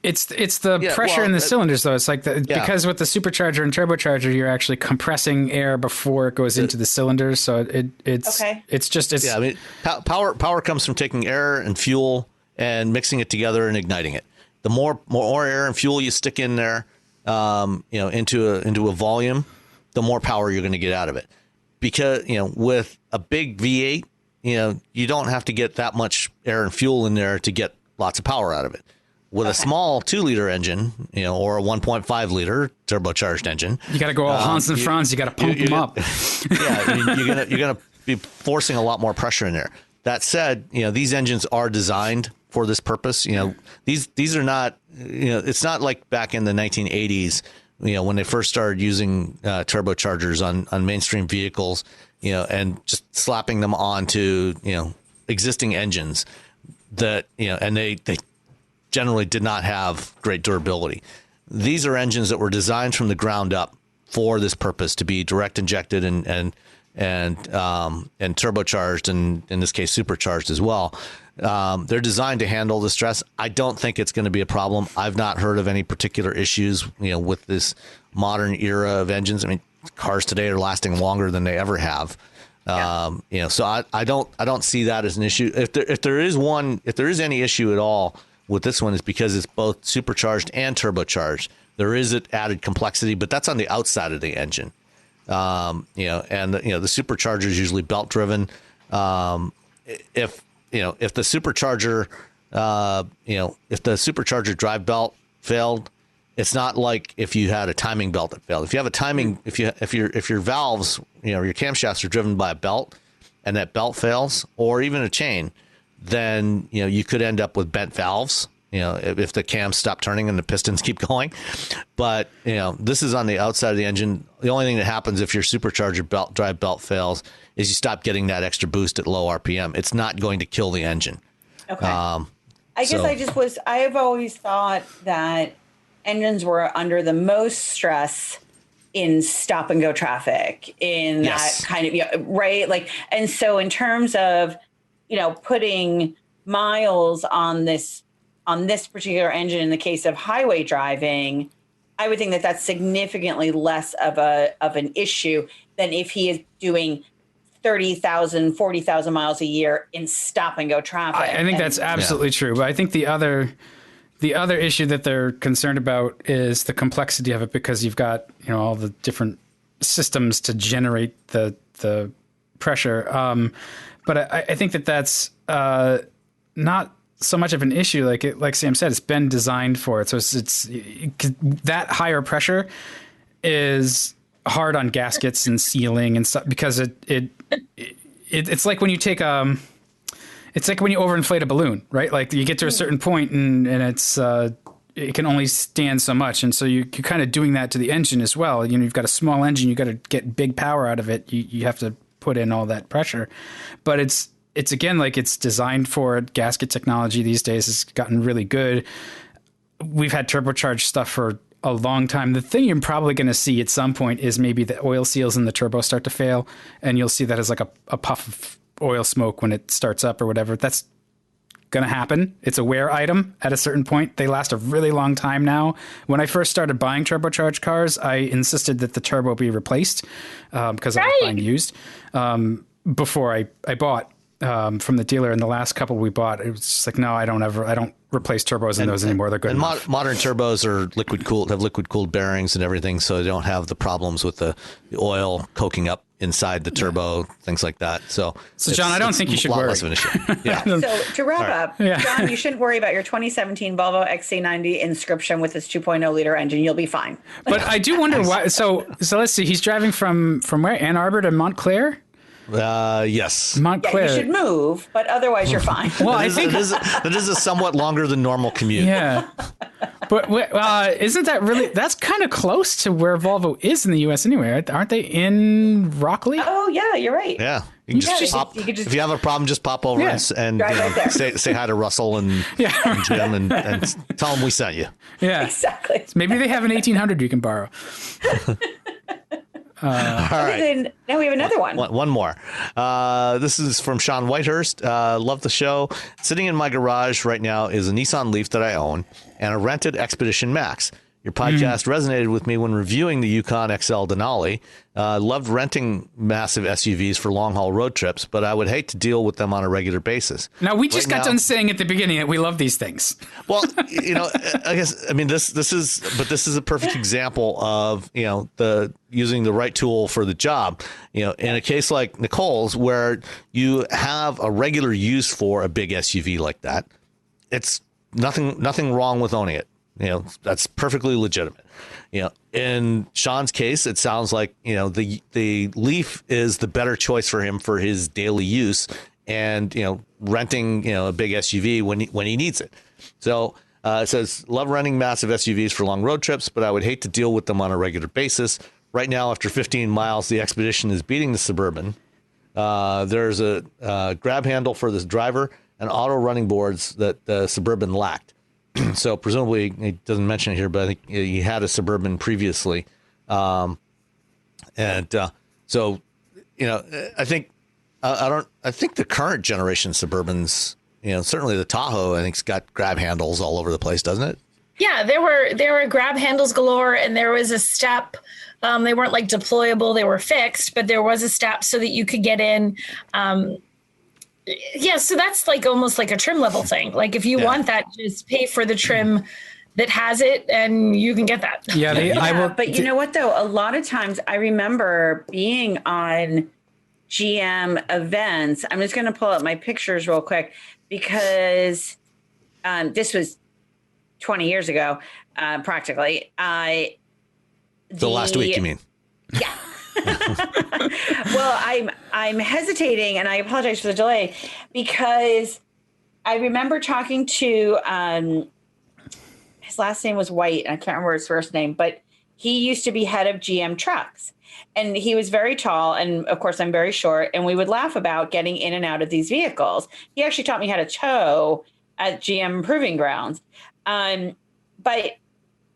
It's the pressure in the cylinders, though. It's like because with the supercharger and turbocharger, you're actually compressing air before it goes into the cylinders. So it's I mean, power comes from taking air and fuel and mixing it together and igniting it. The more air and fuel you stick in there, into a volume, the more power you're going to get out of it. Because with a big V8, you don't have to get that much air and fuel in there to get lots of power out of it. With a small 2-liter engine, or a 1.5 liter turbocharged engine, you got to go all Hans and Franz. You got to pump them up. You're gonna be forcing a lot more pressure in there. That said, these engines are designed for this purpose. These are not, it's not like back in the 1980s, when they first started using turbochargers on mainstream vehicles, and just slapping them onto, existing engines that, and they generally did not have great durability. These are engines that were designed from the ground up for this purpose, to be direct injected and turbocharged, and in this case supercharged as well. They're designed to handle the stress. I don't think it's going to be a problem. I've not heard of any particular issues, with this modern era of engines. I mean, cars today are lasting longer than they ever have. So I don't see that as an issue. If there is any issue at all with this one, is because it's both supercharged and turbocharged. There is an added complexity, but that's on the outside of the engine. And the supercharger is usually belt driven. If the supercharger, if the supercharger drive belt failed, it's not like if you had a timing belt that failed. If you have a timing, if your valves, your camshafts are driven by a belt, and that belt fails, or even a chain, then you could end up with bent valves. If the cams stop turning and the pistons keep going. But this is on the outside of the engine. The only thing that happens if your supercharger drive belt fails is you stop getting that extra boost at low RPM. It's not going to kill the engine. Okay. I guess I have always thought that engines were under the most stress in stop and go traffic, in that kind of, right? Like, and so in terms of, putting miles on this particular engine in the case of highway driving, I would think that that's significantly less of an issue than if he is doing 30,000, 40,000 miles a year in stop and go traffic. I think that's absolutely true. But I think the other issue that they're concerned about is the complexity of it, because you've got, all the different systems to generate the pressure. But I think that's not so much of an issue. Like Sam said, it's been designed for it. So it's that higher pressure is hard on gaskets and sealing and stuff, because it's like when you take it's like when you overinflate a balloon, right? Like you get to a certain point and it's it can only stand so much, and so you're kind of doing that to the engine as well. You've got a small engine, you got to get big power out of it. You have to put in all that pressure, but it's again, like, it's designed for it. Gasket technology these days has gotten really good. We've had turbocharged stuff for a long time. The thing you're probably going to see at some point is maybe the oil seals in the turbo start to fail, and you'll see that as like a puff of oil smoke when it starts up or whatever. That's going to happen. It's a wear item at a certain point. They last a really long time now. When I first started buying turbocharged cars, I insisted that the turbo be replaced because I was buying used before I bought. From the dealer, and the last couple we bought, it was just like, no, I don't replace turbos in those anymore. They're good. And modern turbos are liquid cooled bearings and everything, so they don't have the problems with the oil coking up inside the turbo, things like that. So John, I don't think you should worry. Less of an issue. Yeah. So to wrap up, John, you shouldn't worry about your 2017 Volvo XC90 Inscription with its 2.0 liter engine. You'll be fine. But I do wonder why. So let's see. He's driving from where? Ann Arbor to Montclair. Yes. Montclair. Yeah, you should move, but otherwise you're fine. Well, I think that is a somewhat longer than normal commute. Yeah. But isn't that really, that's kind of close to where Volvo is in the U.S. anyway. Aren't they in Rockley? Oh, yeah, you're right. Yeah. You can just pop, if you have a problem, just pop over and say hi to Russell and Jim and tell them we sent you. Yeah. Exactly. So maybe they have an 1800 you can borrow. All right. Now we have another one. One more. This is from Sean Whitehurst. Love the show. Sitting in my garage right now is a Nissan Leaf that I own and a rented Expedition Max. Your podcast resonated with me when reviewing the Yukon XL Denali. Loved renting massive SUVs for long-haul road trips, but I would hate to deal with them on a regular basis. Now, we just got done saying at the beginning that we love these things. Well, I mean, this is a perfect example of, the using the right tool for the job. In a case like Nicole's, where you have a regular use for a big SUV like that, it's nothing wrong with owning it. That's perfectly legitimate. In Sean's case, it sounds like, the Leaf is the better choice for him for his daily use. and, renting, a big SUV when he needs it. So it says, love renting massive SUVs for long road trips, but I would hate to deal with them on a regular basis. Right now, after 15 miles, the Expedition is beating the Suburban. There's a grab handle for the driver and auto running boards that the Suburban lacked. So presumably, he doesn't mention it here, but I think he had a Suburban previously. So, I think I think the current generation Suburbans, certainly the Tahoe, I think's got grab handles all over the place, doesn't it? Yeah, there were grab handles galore, and there was a step. They weren't like deployable; they were fixed, but there was a step so that you could get in. So that's like almost like a trim level thing. Like if you want that, just pay for the trim that has it, and you can get that. But you know what though? A lot of times, I remember being on GM events. I'm just going to pull up my pictures real quick because this was 20 years ago, practically. The last week, you mean? Yeah. Well, I'm hesitating, and I apologize for the delay, because I remember talking to his last name was White, and I can't remember his first name, but he used to be head of GM trucks, and he was very tall, and of course I'm very short, and we would laugh about getting in and out of these vehicles. He actually taught me how to tow at GM Proving Grounds, but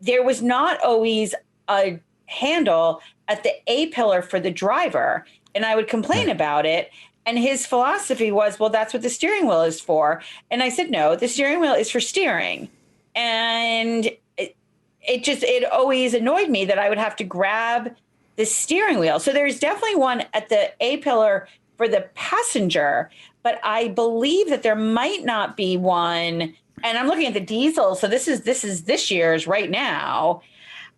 there was not always a handle at the A-pillar for the driver, and I would complain about it. And his philosophy was, well, that's what the steering wheel is for. And I said, no, the steering wheel is for steering. And it always annoyed me that I would have to grab the steering wheel. So there's definitely one at the A-pillar for the passenger, but I believe that there might not be one. And I'm looking at the diesel. So this is this year's right now.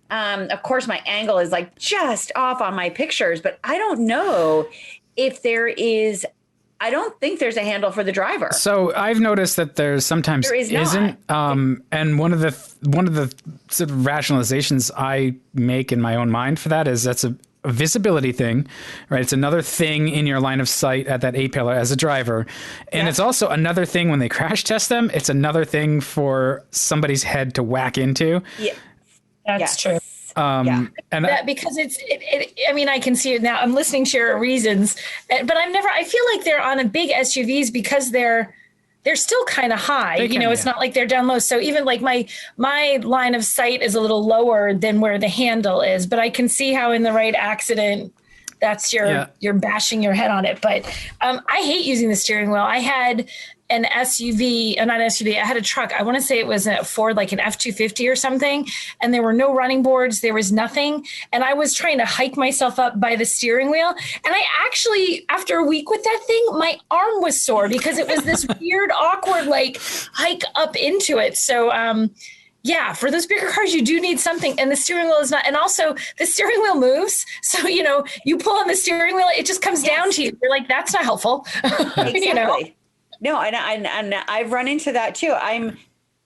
Of course, my angle is like just off on my pictures, but I don't know if there is. I don't think there's a handle for the driver. So I've noticed that there sometimes isn't. And one of the sort of rationalizations I make in my own mind for that is that's a visibility thing, right? It's another thing in your line of sight at that A-pillar as a driver. And it's also another thing when they crash test them. It's another thing for somebody's head to whack into. Yeah. That's true. And because I mean, I can see it now. I'm listening to your reasons, but I feel like they're on a big SUVs because they're still kind of high. It's not like they're down low. So even like my line of sight is a little lower than where the handle is, but I can see how in the right accident, that's you're bashing your head on it. But I hate using the steering wheel. I had an SUV, not an SUV, I had a truck. I want to say it was a Ford, like an F-250 or something. And there were no running boards. There was nothing. And I was trying to hike myself up by the steering wheel. And I actually, after a week with that thing, my arm was sore because it was this weird, awkward, like hike up into it. So, for those bigger cars, you do need something. And the steering wheel is not. And also, the steering wheel moves. So, you pull on the steering wheel, it just comes down to you. You're like, that's not helpful. Exactly. No, and I've run into that too. I'm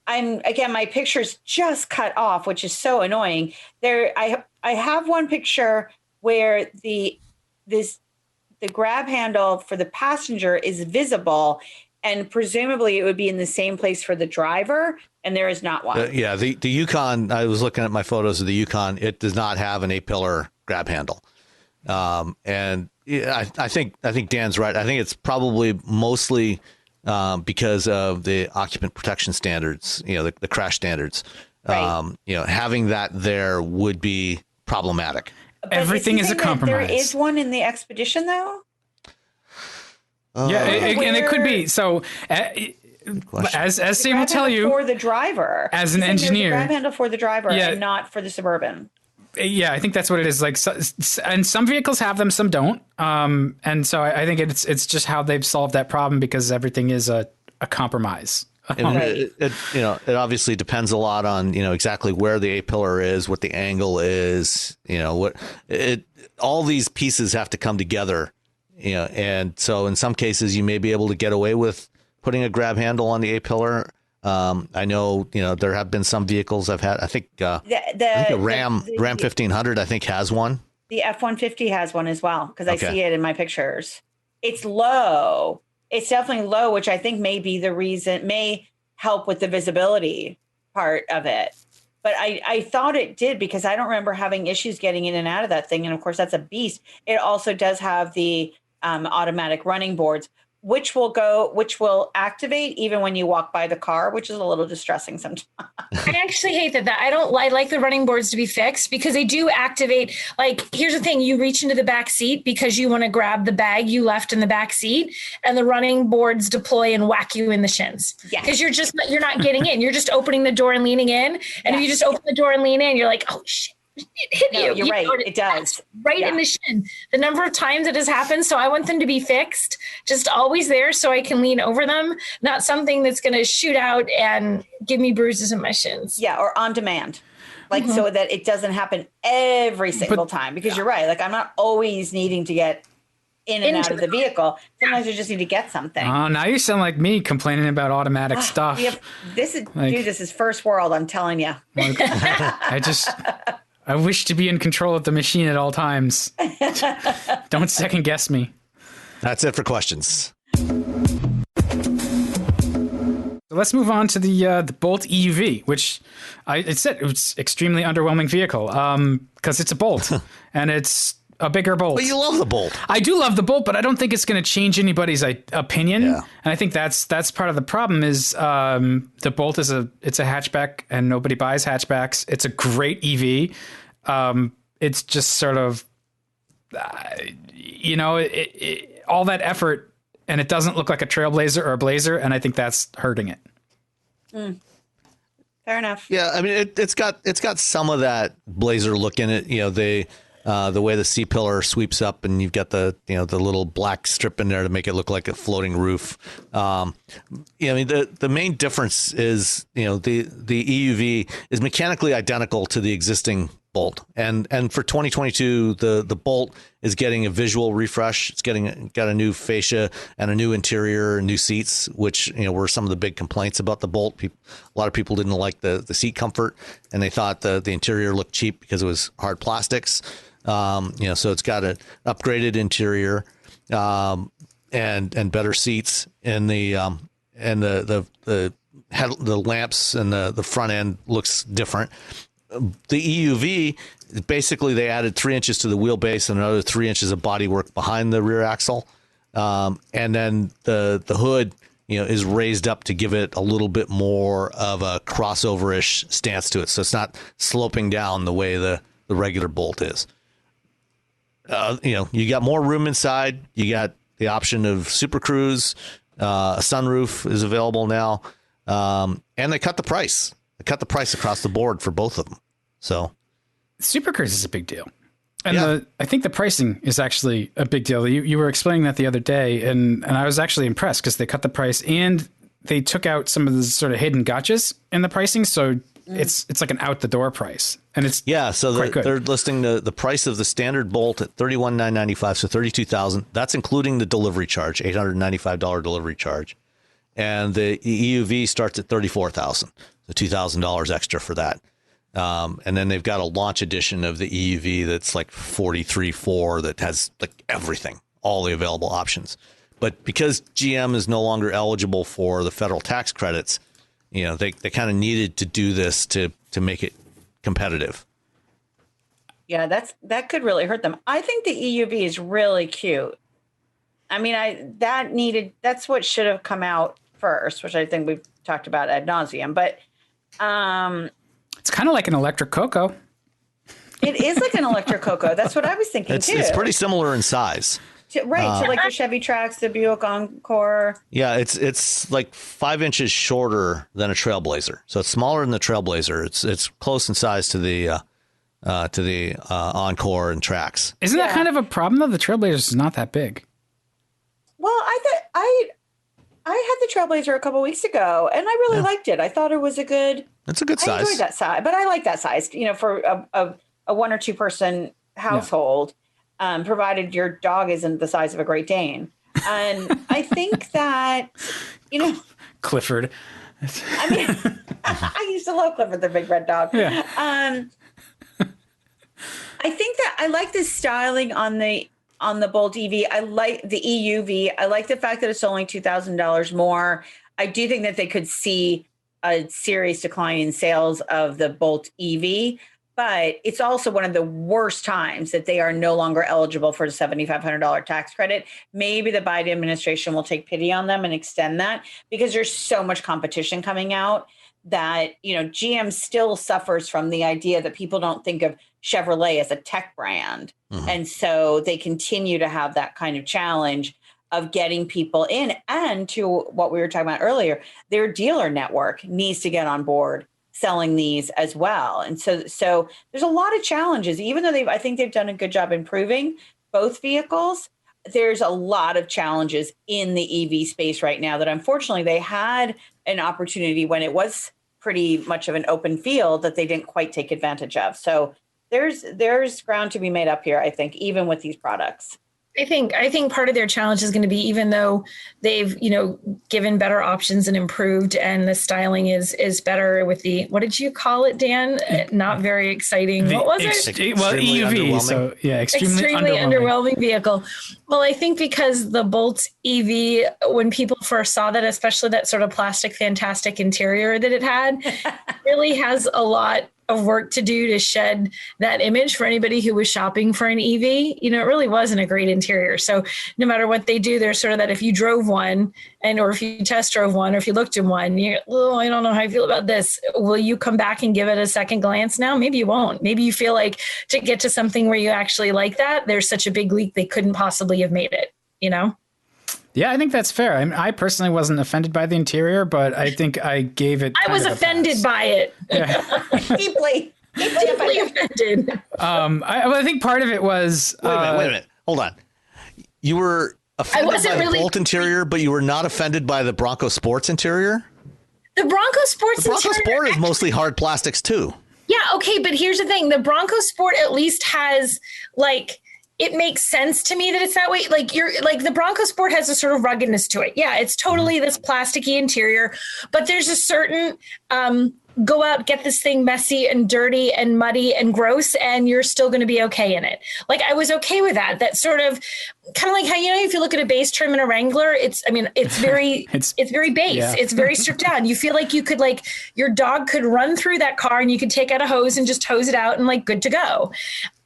again, my picture's just cut off, which is so annoying. I have one picture where the grab handle for the passenger is visible, and presumably it would be in the same place for the driver, and there is not one. The Yukon, I was looking at my photos of the Yukon. It does not have an A-pillar grab handle. And I think Dan's right. I think it's probably mostly because of the occupant protection standards, the crash standards. Right. Having that there would be problematic. But everything is a compromise. There is one in the Expedition, though. And it could be. So, as Sam will tell you, for the driver, as an engineer, grab handle for the driver and not for the Suburban. Yeah, I think that's what it is. Like, and some vehicles have them, some don't. And so I think it's just how they've solved that problem, because everything is a compromise. And it obviously depends a lot on, exactly where the A-pillar is, what the angle is, all these pieces have to come together, and so in some cases you may be able to get away with putting a grab handle on the A-pillar. I know, there have been some vehicles I've had. I think a Ram 1500, I think, has one. The F-150 has one as well, because I see it in my pictures. It's low, it's definitely low, which I think may be the reason, may help with the visibility part of it. But I thought it did, because I don't remember having issues getting in and out of that thing. And of course, that's a beast. It also does have the automatic running boards, which will activate even when you walk by the car, which is a little distressing sometimes. I actually hate that. I like the running boards to be fixed, because they do activate. Like, here's the thing: you reach into the back seat because you want to grab the bag you left in the back seat, and the running boards deploy and whack you in the shins. Yeah, because you're not getting in. You're just opening the door and leaning in, and if you just open the door and lean in, you're like, oh shit. It hit you. You're right. It does. Right in the shin. The number of times it has happened. So I want them to be fixed, just always there so I can lean over them, not something that's going to shoot out and give me bruises in my shins. Yeah, or on demand. Like, so that it doesn't happen every single time, because you're right. Like, I'm not always needing to get in and out of the vehicle. Sometimes you just need to get something. Oh, now you sound like me complaining about automatic stuff. This is first world, I'm telling you. I wish to be in control of the machine at all times. Don't second guess me. That's it for questions. So let's move on to the Bolt EUV, which it was extremely underwhelming vehicle because it's a Bolt and it's a bigger Bolt. But you love the Bolt. I do love the Bolt, but I don't think it's going to change anybody's opinion. Yeah. And I think that's part of the problem is the Bolt it's a hatchback and nobody buys hatchbacks. It's a great EV. It's just sort of, all that effort, and it doesn't look like a Trailblazer or a Blazer, and I think that's hurting it. Fair enough. Yeah, I mean, it's got some of that Blazer look in it. The way the C-pillar sweeps up, and you've got the little black strip in there to make it look like a floating roof. The main difference is the EUV is mechanically identical to the existing Bolt, and for 2022 the Bolt is getting a visual refresh. It's got a new fascia and a new interior and new seats, which were some of the big complaints about the Bolt. A lot of people didn't like the seat comfort, and they thought the interior looked cheap because it was hard plastics. So it's got an upgraded interior and better seats, and the lamps and the front end looks different. The EUV, basically they added 3 inches to the wheelbase and another 3 inches of bodywork behind the rear axle. And then the hood, is raised up to give it a little bit more of a crossover-ish stance to it. So it's not sloping down the way the regular Bolt is. You got more room inside. You got the option of Super Cruise. A sunroof is available now. And they cut the price. They cut the price across the board for both of them. So Super Cruise is a big deal. And I think the pricing is actually a big deal. You were explaining that the other day, and I was actually impressed because they cut the price and they took out some of the sort of hidden gotchas in the pricing. So it's like an out the door price. And it's so they're listing the price of the standard Bolt at $31,995, so $32,000. That's including the delivery charge, $895 delivery charge. And the EUV starts at $34,000, so $2,000 extra for that. And then they've got a launch edition of the EUV that's like $43,400 that has like everything, all the available options. But because GM is no longer eligible for the federal tax credits, they kind of needed to do this to make it competitive. Yeah, that could really hurt them. I think the EUV is really cute. I mean, that's what should have come out first, which I think we've talked about ad nauseum. But it's kind of like an electric Coco. It is like an electric Coco. That's what I was thinking too. It's pretty similar in size. To like the Chevy Trax, the Buick Encore. Yeah, it's like 5 inches shorter than a Trailblazer, so it's smaller than the Trailblazer. It's close in size to the Encore and Trax. Isn't that kind of a problem though? The Trailblazer is not that big. Well, I had the Trailblazer a couple weeks ago, and I really liked it. I thought it was a good. It's a good size. I enjoyed that size, but I like that size. For a one or two person household. Provided your dog isn't the size of a Great Dane. And I think that, Clifford. I mean, I used to love Clifford, the big red dog. Yeah. I think that I like the styling on the on the Bolt EV. I like the EUV. I like the fact that it's only $2,000 more. I do think that they could see a serious decline in sales of the Bolt EV, but it's also one of the worst times that they are no longer eligible for the $7,500 tax credit. Maybe the Biden administration will take pity on them and extend that, because there's so much competition coming out that, GM still suffers from the idea that people don't think of Chevrolet as a tech brand. Mm-hmm. And so they continue to have that kind of challenge of getting people in. And to what we were talking about earlier, their dealer network needs to get on board selling these as well. And so there's a lot of challenges, even though I think they've done a good job improving both vehicles. There's a lot of challenges in the EV space right now that unfortunately they had an opportunity when it was pretty much of an open field that they didn't quite take advantage of. So there's ground to be made up here, I think, even with these products. I think part of their challenge is going to be, even though they've, given better options and improved, and the styling is better with the, what did you call it, Dan? Not very exciting. What was it? Well, EUV. So yeah, extremely underwhelming vehicle. Well, I think because the Bolt EV, when people first saw that, especially that sort of plastic, fantastic interior that it had, really has a lot of work to do to shed that image for anybody who was shopping for an EV. It really wasn't a great interior. So no matter what they do, there's sort of that if you drove one or if you test drove one, or if you looked at one, I don't know how I feel about this. Will you come back and give it a second glance now? Maybe you won't. Maybe you feel like to get to something where you actually like that, there's such a big leap, they couldn't possibly have made it, Yeah, I think that's fair. I personally wasn't offended by the interior, but I think I gave it. I was offended by it. Yeah. Deeply offended. I think part of it was. Wait a minute. Hold on. You were offended by the Bolt interior, but you were not offended by the Bronco Sport's interior? The Bronco Sport's interior. The Bronco Sport is mostly hard plastics too. Yeah. Okay. But here's the thing. The Bronco Sport at least has it makes sense to me that it's that way. The Bronco Sport has a sort of ruggedness to it. Yeah, it's totally this plasticky interior, but there's a certain go out, get this thing messy and dirty and muddy and gross, and you're still going to be okay in it. I was okay with that. That sort of kind of like how, if you look at a base trim in a Wrangler, it's very, it's very base. Yeah. It's very stripped down. You feel like you could your dog could run through that car and you could take out a hose and just hose it out and good to go.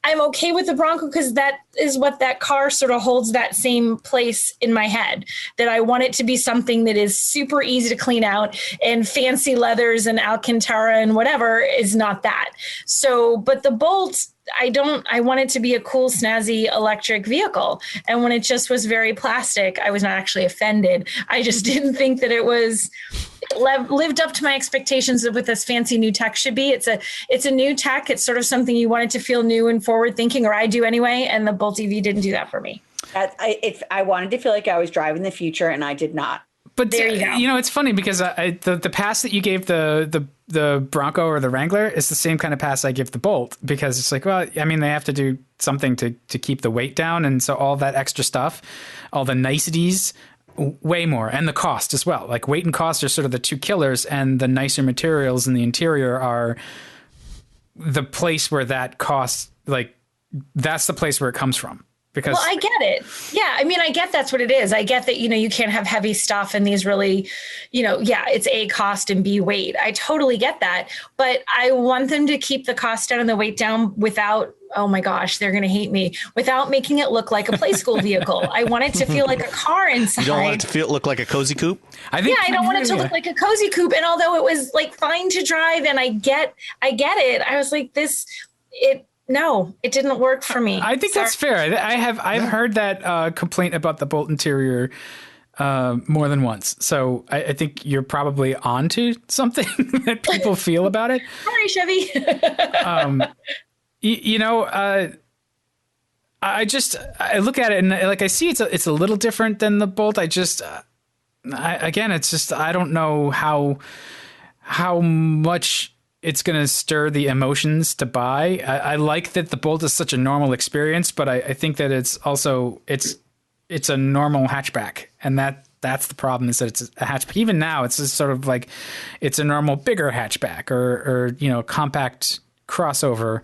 I'm okay with the Bronco because that is what that car sort of holds that same place in my head, that I want it to be something that is super easy to clean out, and fancy leathers and Alcantara and whatever is not that. So, but the Bolt, I want it to be a cool, snazzy electric vehicle. And when it just was very plastic, I was not actually offended. I just didn't think that it was lived up to my expectations of what this fancy new tech should be. It's a new tech. It's sort of something you want it to feel new and forward thinking, or I do anyway. And the Bolt EV didn't do that for me. I wanted to feel like I was driving the future, and I did not. But there you go. It's funny because the pass that you gave the Bronco or the Wrangler is the same kind of pass I give the Bolt, because it's they have to do something to keep the weight down, and so all that extra stuff, all the niceties, way more, and the cost as well. Weight and cost are sort of the two killers, and the nicer materials in the interior are the place where that cost, that's the place where it comes from. Because I get it. Yeah. I get that's what it is. I get that, you can't have heavy stuff and these really, it's A, cost, and B, weight. I totally get that. But I want them to keep the cost down and the weight down without, oh my gosh, they're going to hate me, without making it look like a play school vehicle. I want it to feel like a car inside. You don't want it to look like a cozy coupe? I don't want it to look like a cozy coupe. And although it was fine to drive and I get it, I was no, it didn't work for me. I think that's fair. I've heard that complaint about the Bolt interior more than once. So I think you're probably onto something that people feel about it. Sorry, Chevy. I look at it and I see it's a little different than the Bolt. I don't know how much it's going to stir the emotions to buy. I like that the Bolt is such a normal experience, but I think that it's also, it's a normal hatchback. And that's the problem, is that it's a hatchback. Even now, it's just sort of it's a normal bigger hatchback or compact crossover.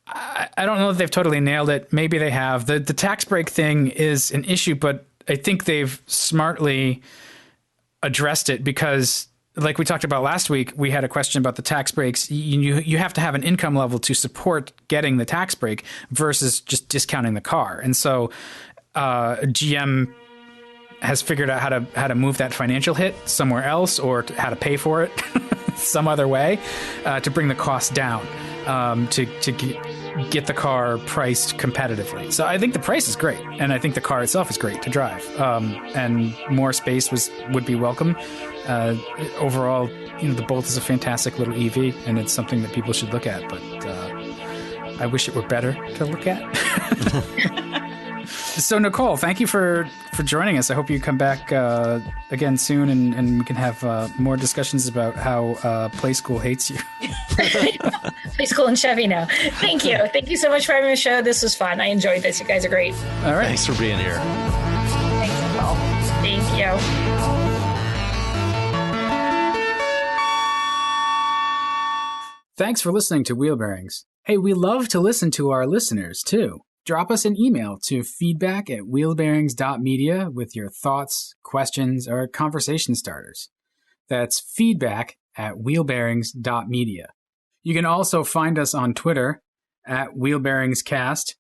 I don't know if they've totally nailed it. Maybe they have. The tax break thing is an issue, but I think they've smartly addressed it because, like we talked about last week, we had a question about the tax breaks. You have to have an income level to support getting the tax break versus just discounting the car. And so GM has figured out how to move that financial hit somewhere else, or how to pay for it some other way to bring the cost down, to get the car priced competitively. So I think the price is great, and I think the car itself is great to drive, and more space would be welcome. Overall, the Bolt is a fantastic little EV, and it's something that people should look at, but I wish it were better to look at. So, Nicole, thank you for joining us. I hope you come back again soon, and we can have more discussions about how Play School hates you. Play School and Chevy now. Thank you. Thank you so much for having the show. This was fun. I enjoyed this. You guys are great. All right. Thanks for being here. Thanks, Nicole. Thank you. Thanks for listening to Wheel Bearings. Hey, we love to listen to our listeners, too. Drop us an email to feedback@wheelbearings.media with your thoughts, questions, or conversation starters. That's feedback@wheelbearings.media. You can also find us on Twitter @wheelbearingscast.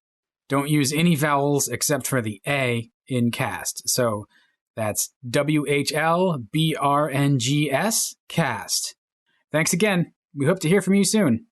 Don't use any vowels except for the A in cast. So that's WHLBRNGS cast. Thanks again. We hope to hear from you soon.